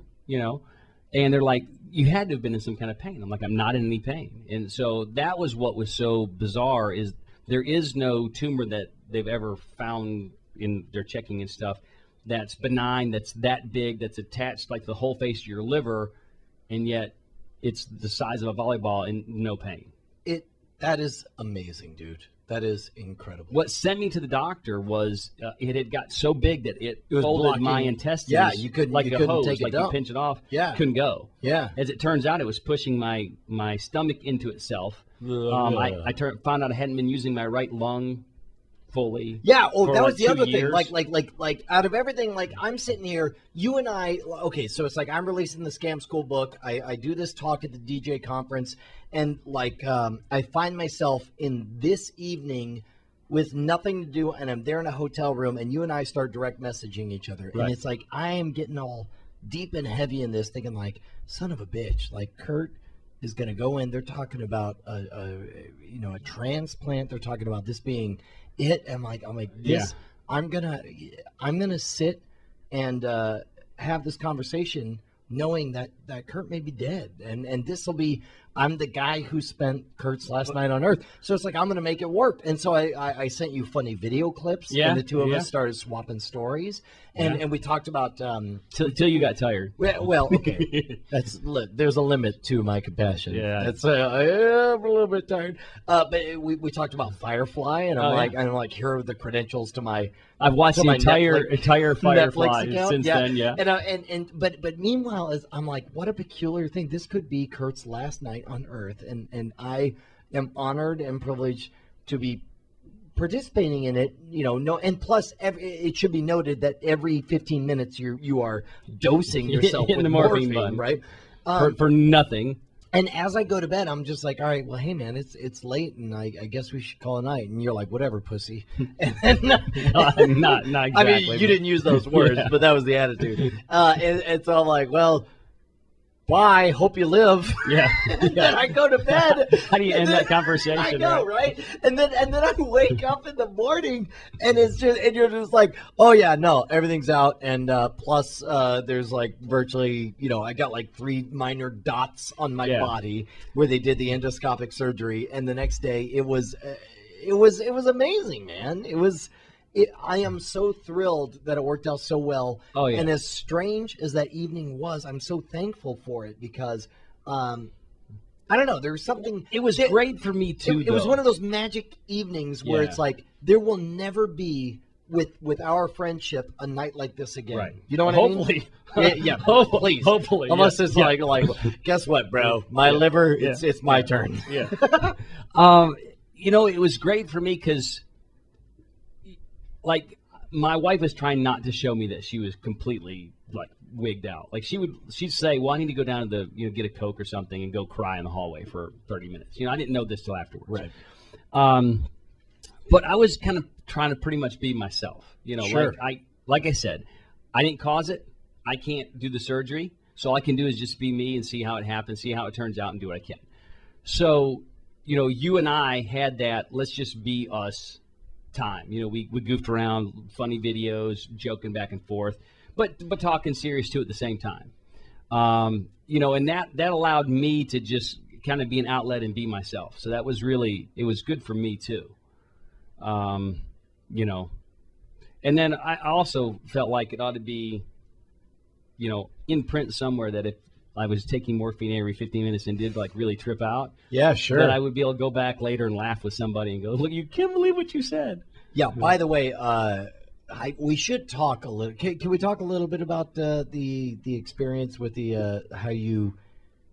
and they're like, you had to have been in some kind of pain. I'm like, I'm not in any pain. And so that was what was so bizarre is there is no tumor that they've ever found in their checking and stuff that's benign, that's that big, that's attached like the whole face of your liver, and yet it's the size of a volleyball and no pain. That is amazing, dude. That is incredible. What sent me to the doctor was it had got so big that it was folded blocking my intestines. Yeah, you couldn't like a hose, take it like down. You pinch it off. Yeah, couldn't go. Yeah. As it turns out, it was pushing my stomach into itself. I found out I hadn't been using my right lung fully. Yeah. Oh, for that was like the 2 other thing. years. Like, out of everything, like, I'm sitting here, you and I. Okay, so it's like I'm releasing the Scam School book. I do this talk at the DJ conference, and like, I find myself in this evening with nothing to do, and I'm there in a hotel room, and you and I start direct messaging each other, Right. and it's like I am getting all deep and heavy in this, thinking like, son of a bitch, like Kurt is going to go in. They're talking about a transplant. They're talking about this being it. I'm like this. Yeah. I'm gonna sit and have this conversation, knowing that Kurt may be dead, and this will be. I'm the guy who spent Kurt's last night on Earth, so it's like I'm gonna make it work. And so I sent you funny video clips, and the two of us started swapping stories, and we talked about till you got tired. Well, okay, there's a limit to my compassion. Yeah, that's I am a little bit tired. But we talked about Firefly, and I'm like, here are the credentials to my. I've watched the entire Firefly since then. Yeah, but meanwhile, I'm like, what a peculiar thing. This could be Kurt's last night on Earth, and I am honored and privileged to be participating in it. And plus, it should be noted that every 15 minutes you are dosing yourself with the morphine, right? For nothing. And as I go to bed, I'm just like, all right, well, hey, man, it's late, and I guess we should call it a night. And you're like, whatever, pussy. And then, not exactly. I mean, you didn't use those words, but that was the attitude. And so I'm like, well, bye, hope you live. Yeah. And then I go to bed. How do you end that conversation? I know, right? And then I wake up in the morning, and you're just like, oh yeah, no, everything's out, and plus there's like virtually, I got like 3 minor dots on my body where they did the endoscopic surgery, and the next day it was amazing, man. I am so thrilled that it worked out so well. Oh, yeah. And as strange as that evening was, I'm so thankful for it because, I don't know, there was something. It was great for me, too, It was one of those magic evenings where it's like, there will never be, with our friendship, a night like this again. Right. You know what Hopefully. I mean? Yeah, please. Hopefully. Unless it's like, guess what, bro? My liver, it's my turn. Yeah. It was great for me because, like, my wife was trying not to show me that she was completely like wigged out. Like she'd say, "Well, I need to go down to get a Coke or something and go cry in the hallway for 30 minutes." I didn't know this till afterwards. Right. But I was kind of trying to pretty much be myself. Sure. Like I said, I didn't cause it. I can't do the surgery, so all I can do is just be me and see how it happens, see how it turns out, and do what I can. So, you and I had that. Let's just be us. Time. We goofed around, funny videos, joking back and forth, but talking serious too at the same time. And that allowed me to just kind of be an outlet and be myself. So that was it was good for me too. And then I also felt like it ought to be, in print somewhere that if I was taking morphine every 15 minutes and did like really trip out. Yeah, sure. That I would be able to go back later and laugh with somebody and go, look, you can't believe what you said. Yeah. By the way, we should talk a little. Can we talk a little bit about the experience with the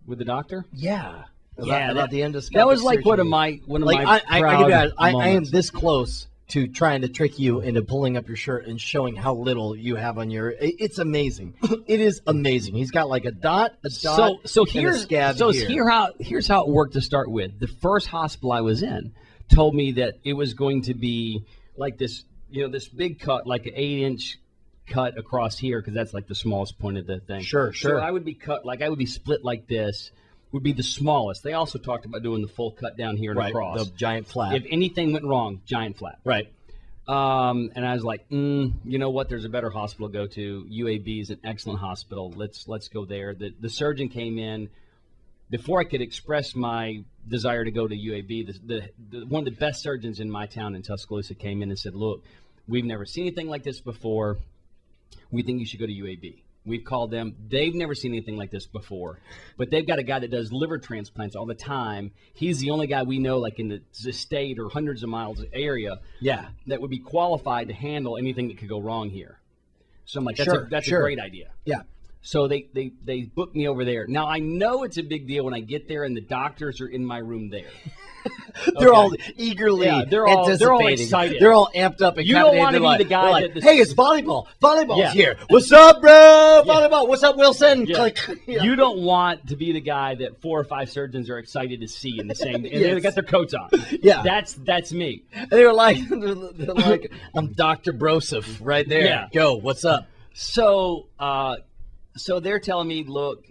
with the doctor? Yeah. About the endoscopic. That was like surgery. one of my proud I am this close to trying to trick you into pulling up your shirt and showing how little you have on your. It's amazing. It is amazing. He's got like a dot, so and a scab here's how it worked to start with. The first hospital I was in told me that it was going to be like this, this big cut, like an 8-inch cut across here, because that's like the smallest point of the thing. Sure. So I would be cut, like I would be split like this. Would be the smallest. They also talked about doing the full cut down here and across. The giant flap. If anything went wrong, giant flap. Right. And I was like, you know what? There's a better hospital to go to. UAB is an excellent hospital. Let's go there. The surgeon came in before I could express my desire to go to UAB. One of the best surgeons in my town in Tuscaloosa came in and said, "Look, we've never seen anything like this before. We think you should go to UAB." We've called them. They've never seen anything like this before. But they've got a guy that does liver transplants all the time. He's the only guy we know, like in the state or hundreds of miles area, that would be qualified to handle anything that could go wrong here. So I'm like, that's a great idea. Yeah. So they booked me over there. Now, I know it's a big deal when I get there and the doctors are in my room there. They're all eagerly they're all anticipating. excited. They're all amped up and You don't want to like, be the guy like, that hey, it's volleyball. Volleyball's Yeah. here. What's up, bro? Volleyball. What's up, Wilson? Yeah. Like, You don't want to be the guy that 4 or 5 surgeons are excited to see in the same and they Yes. got their coats on. Yeah. That's me. They were like, they're like, I'm Dr. Broseph right there. Yeah. Go. What's up? So so they're telling me, look,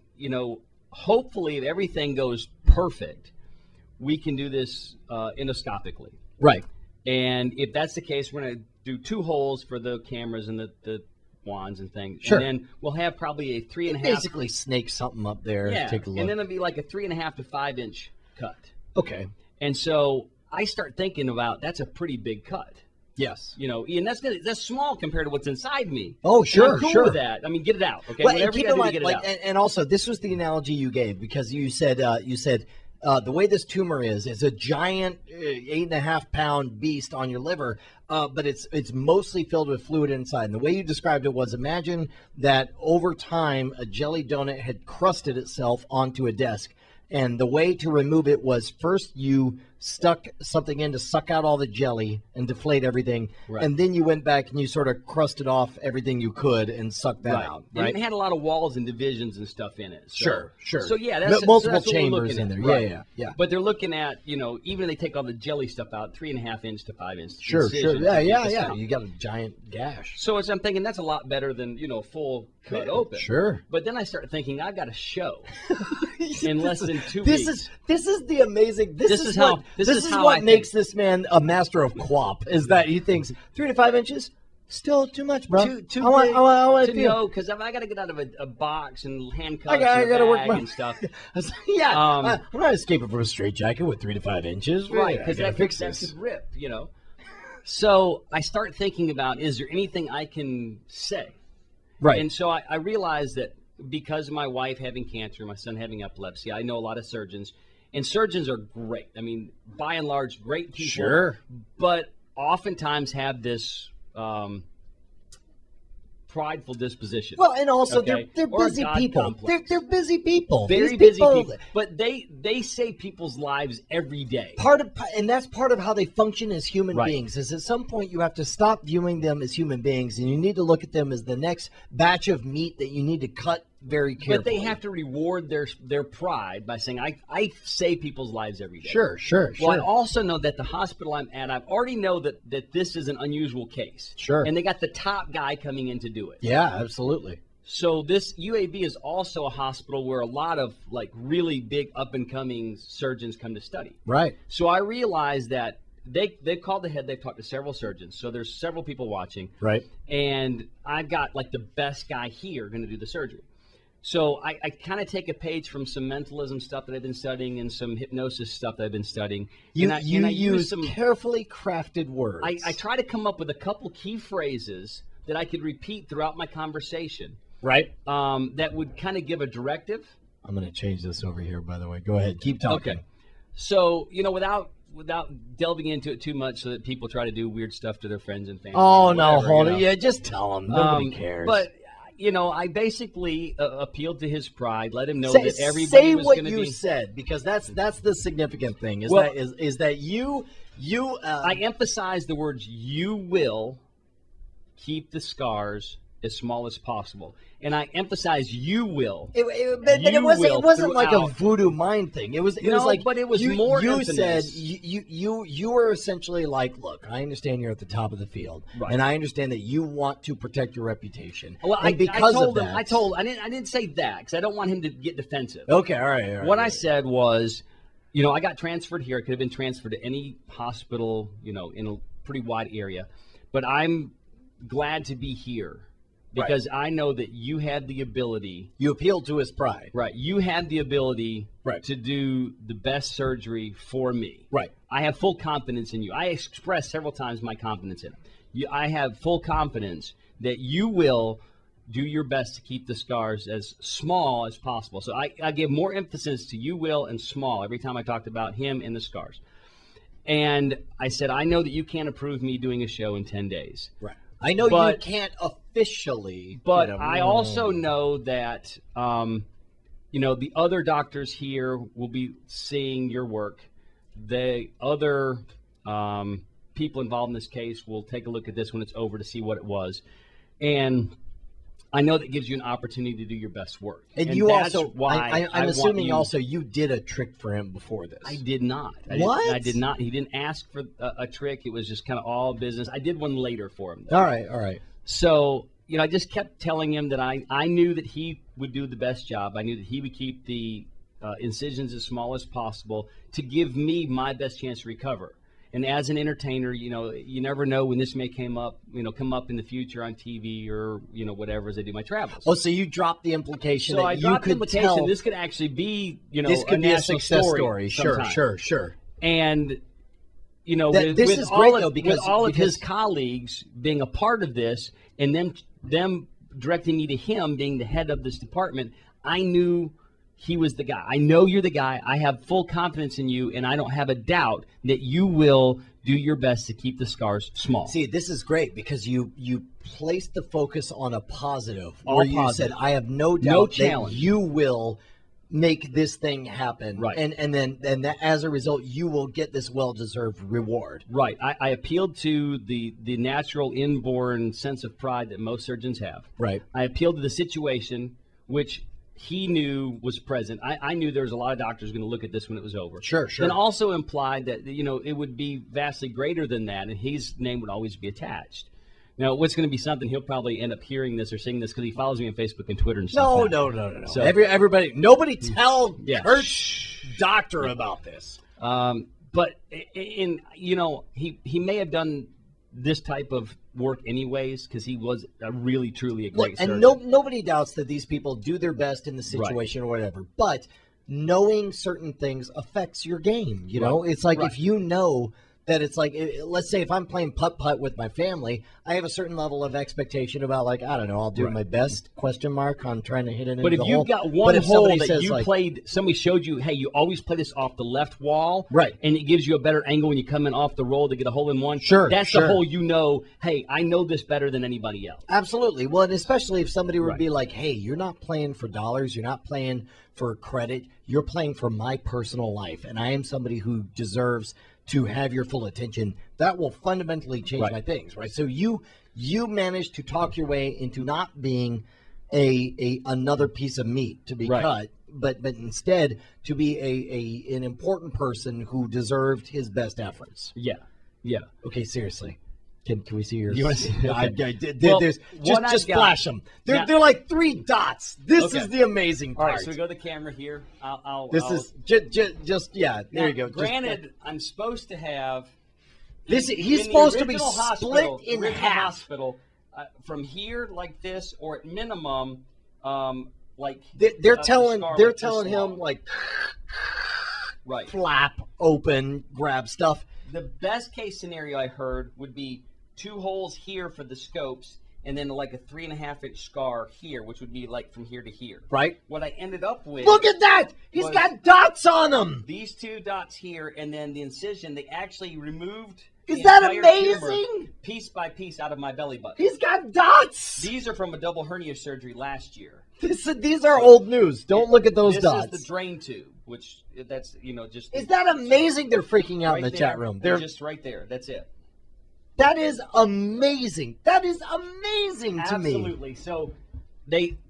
hopefully if everything goes perfect, we can do this endoscopically. Right. And if that's the case, we're going to do 2 holes for the cameras and the wands and things. Sure. And then we'll have probably a 3.5. Basically snake something up there. Yeah. Take a look. And then it'll be like a 3.5 to 5 inch cut. Okay. And so I start thinking about that's a pretty big cut. Yes. And that's small compared to what's inside me. Oh, And sure, I'm cool sure. with that. I mean, get it out. Okay. Well, and Whatever you keep in got to do to mind, get it out. and also, this was the analogy you gave because you said the way this tumor is a giant 8.5 pound beast on your liver, but it's mostly filled with fluid inside. And the way you described it was, imagine that over time a jelly donut had crusted itself onto a desk. And the way to remove it was first you stuck something in to suck out all the jelly and deflate everything. Right. And then you went back and you sort of crusted off everything you could and sucked that out. Right. And it had a lot of walls and divisions and stuff in it. So, Sure. So yeah, that's multiple that's what we're chambers looking in at. there. Right. Yeah. But they're looking at, even if they take all the jelly stuff out, 3.5 inch to 5 inch. Sure. incisions Yeah. to get this out. You got a giant gash. So I'm thinking that's a lot better than full cut open. Sure. But then I start thinking I got a show in less than 2 This weeks. is the amazing. This is how what I makes this man a master of quap. Is that he thinks 3 to 5 inches still too much, bro. Too I want to to feel. know because I got to get out of a box and handcuffs I and a gotta work bag my and stuff. I'm not escaping from a straitjacket with 3 to 5 inches. Right, because because that could rip, So I start thinking about, is there anything I can say? Right. And so I realized that because of my wife having cancer, my son having epilepsy, I know a lot of surgeons. And surgeons are great. I mean, by and large, great people. Sure. But oftentimes have this prideful disposition. Well, and also Okay. they're Or a busy God people. complex. They're busy people. Very These busy people. But they save people's lives every day. And that's part of how they function as human Right. beings. Is at some point you have to stop viewing them as human beings, and you need to look at them as the next batch of meat that you need to cut very carefully. But they have to reward their pride by saying, I save people's lives every day. Sure. Well, I also know that the hospital I'm at, I already know that this is an unusual case. Sure. And they got the top guy coming in to do it. Yeah, absolutely. So this UAB is also a hospital where a lot of really big up-and-coming surgeons come to study. Right. So I realized that they've called the head, they've talked to several surgeons. So there's several people watching. Right. And I've got the best guy here going to do the surgery. So I kind of take a page from some mentalism stuff that I've been studying and some hypnosis stuff that I've been studying. You I use some carefully crafted words. I try to come up with a couple key phrases that I could repeat throughout my conversation. Right. That would kind of give a directive. I'm going to change this over here, by the way. Go ahead. Keep talking. Okay. So, without delving into it too much so that people try to do weird stuff to their friends and family. Oh, and no. whatever, Hold it. Yeah, just tell them. Nobody cares. But, I basically appealed to his pride, let him know say, that everybody say was what going to you be. said, because that's the significant thing. Is Well, that you I emphasize the words, you will keep the scars as small as possible. And I emphasize you will. But it wasn't like a voodoo mind thing. It was like, but it was you, more you emphasis. said you were essentially like, look, I understand you're at the top of the field, Right. and I understand that you want to protect your reputation. Well, and because I told of him, that, I didn't say that because I don't want him to get defensive. Okay, all right. What I said was, I got transferred here. I could have been transferred to any hospital, in a pretty wide area. But I'm glad to be here because I know that you had the ability. You appealed to his pride. Right. You had the ability Right. to do the best surgery for me. Right. I have full confidence in you. I expressed several times my confidence in him. I have full confidence that you will do your best to keep the scars as small as possible. So I give more emphasis to you will and small every time I talked about him and the scars. And I said, I know that you can't approve me doing a show in 10 days. Right. I know you But- can't officially. But I also know that, the other doctors here will be seeing your work. The other people involved in this case will take a look at this when it's over to see what it was. And I know that gives you an opportunity to do your best work. And you also, I'm assuming also you did a trick for him before this. I did not. I did not. He didn't ask for a trick. It was just kind of all business. I did one later for him, though. All right. So, I just kept telling him that I knew that he would do the best job. I knew that he would keep the incisions as small as possible to give me my best chance to recover. And as an entertainer, you never know when this may come up in the future on TV or, whatever as I do my travels. Oh, so you dropped the implication so that I you dropped could the implication tell. This could actually be, this could be a success story. Sure. And, this is great, though, because with all of his colleagues being a part of this and them directing me to him being the head of this department, I knew he was the guy. I know you're the guy. I have full confidence in you, and I don't have a doubt that you will do your best to keep the scars small. See, this is great because you placed the focus on a positive. All where positive. You said, I have no doubt challenge. that you will make this thing happen. Right. And that as a result, you will get this well-deserved reward. Right. I appealed to the natural inborn sense of pride that most surgeons have. Right. I appealed to the situation, which he knew was present. I knew there was a lot of doctors going to look at this when it was over. Sure. And also implied that, it would be vastly greater than that, and his name would always be attached. Now, what's going to be something, he'll probably end up hearing this or seeing this because he follows me on Facebook and Twitter and stuff. No. So, nobody tell Kurt's doctor about this. But, he may have done this type of work anyways because he was really, truly a great surgeon. And nobody doubts that these people do their best in the situation or whatever. But knowing certain things affects your game. You know, it's like if you know that it's like, let's say if I'm playing putt-putt with my family, I have a certain level of expectation about, like, I don't know, I'll do my best, on trying to hit it into the hole. But if you've got one hole that you played, somebody showed you, hey, you always play this off the left wall, and it gives you a better angle when you come in off the roll to get a hole in one. That's the hole hey, I know this better than anybody else. Absolutely. Well, and especially if somebody would be like, hey, you're not playing for dollars, you're not playing for credit, you're playing for my personal life, and I am somebody who deserves to have your full attention. That will fundamentally change my things, right? So you managed to talk your way into not being another piece of meat to be cut, but instead to be an important person who deserved his best efforts. Yeah. Okay, seriously. Can we see your? You want to see? Okay. Just flash them. They're like 3 dots. This is the amazing part. All right, so we go to the camera here. Is there you go. Granted, I'm supposed to have this. He's supposed to be split in half. Hospital, from here like this, or at minimum, like they're telling him like flap open, grab stuff. The best case scenario I heard would be 2 holes here for the scopes, and then like a 3.5-inch scar here, which would be like from here to here. Right. What I ended up with. Look at that! He's got dots on him. These 2 dots here, and then the incision. They actually removed. Is that amazing? Piece by piece out of my belly button. He's got dots. These are from a double hernia surgery last year. These are old news. Don't look at those dots. This is the drain tube, which that's just. Is that amazing? They're freaking out in the chat room. They're just right there. That's it. That is amazing. That is amazing to me. Absolutely. So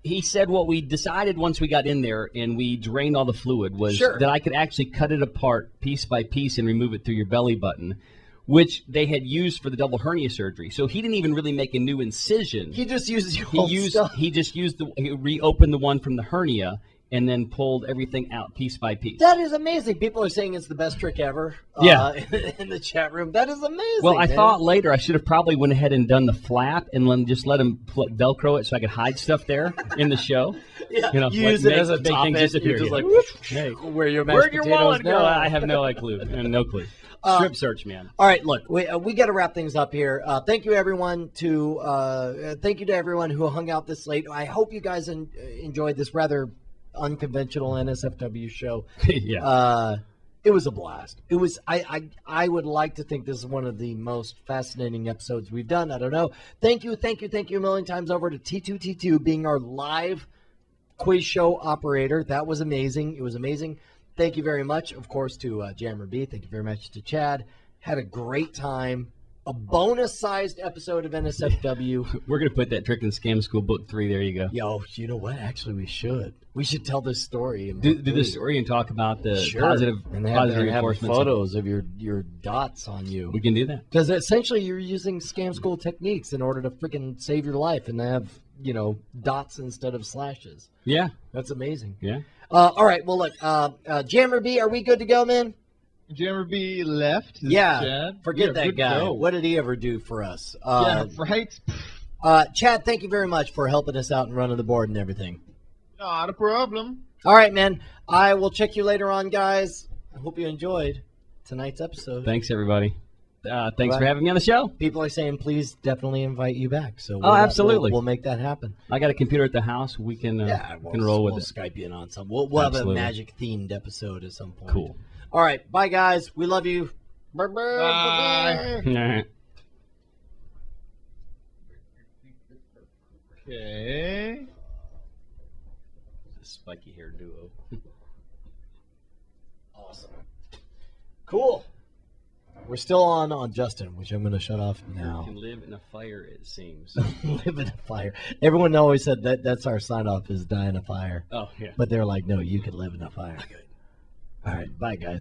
he said what we decided once we got in there and we drained all the fluid was that I could actually cut it apart piece by piece and remove it through your belly button, which they had used for the double hernia surgery. So he didn't even really make a new incision. He just used your old stuff. He just he reopened the one from the hernia and then pulled everything out piece by piece. That is amazing. People are saying it's the best trick ever. In the chat room. That is amazing. Well, I thought later I should have probably went ahead and done the flap and just let him Velcro it so I could hide stuff there in the show. Yeah, you know, use it as a top end. Disappear. Just like, hey, where'd your wallet go? I have no clue. No clue. Strip search, man. All right, look, we got to wrap things up here. Thank you, everyone. Thank you to everyone who hung out this late. I hope you guys enjoyed this rather unconventional NSFW show. It was a blast. It was. I would like to think this is one of the most fascinating episodes we've done. I don't know. Thank you a million times over to T2T2 being our live quiz show operator. That was amazing. It was amazing. Thank you very much, of course, to Jammer B. Thank you very much to Chad. Had a great time. A bonus-sized episode of NSFW. We're going to put that Trick and Scam School Book 3. There you go. Yo, you know what? Actually, we should. We should tell this story. Do the story and talk about the positive reinforcements. Photos of your dots on you. We can do that. Because essentially you're using scam school techniques in order to freaking save your life and have, dots instead of slashes. Yeah. That's amazing. Yeah. All right. Well, look, Jammer B, are we good to go, man? Jammer B left. Yeah, Chad. forget that guy. What did he ever do for us? Yeah, right? Chad, thank you very much for helping us out and running the board and everything. Not a problem. All right, man. I will check you later on, guys. I hope you enjoyed tonight's episode. Thanks, everybody. Thanks for having me on the show. People are saying, please definitely invite you back. So absolutely. We'll make that happen. I got a computer at the house. We can, can roll with it. Skype you in on some. We'll have a magic-themed episode at some point. Cool. All right. Bye, guys. We love you. Bye. Okay. Spiky hair duo. Awesome. Cool. We're still on Justin, which I'm going to shut off now. You can live in a fire, it seems. Live in a fire. Everyone always said that's our sign-off is die in a fire. Oh, yeah. But they're like, no, you can live in a fire. All right. Bye, guys.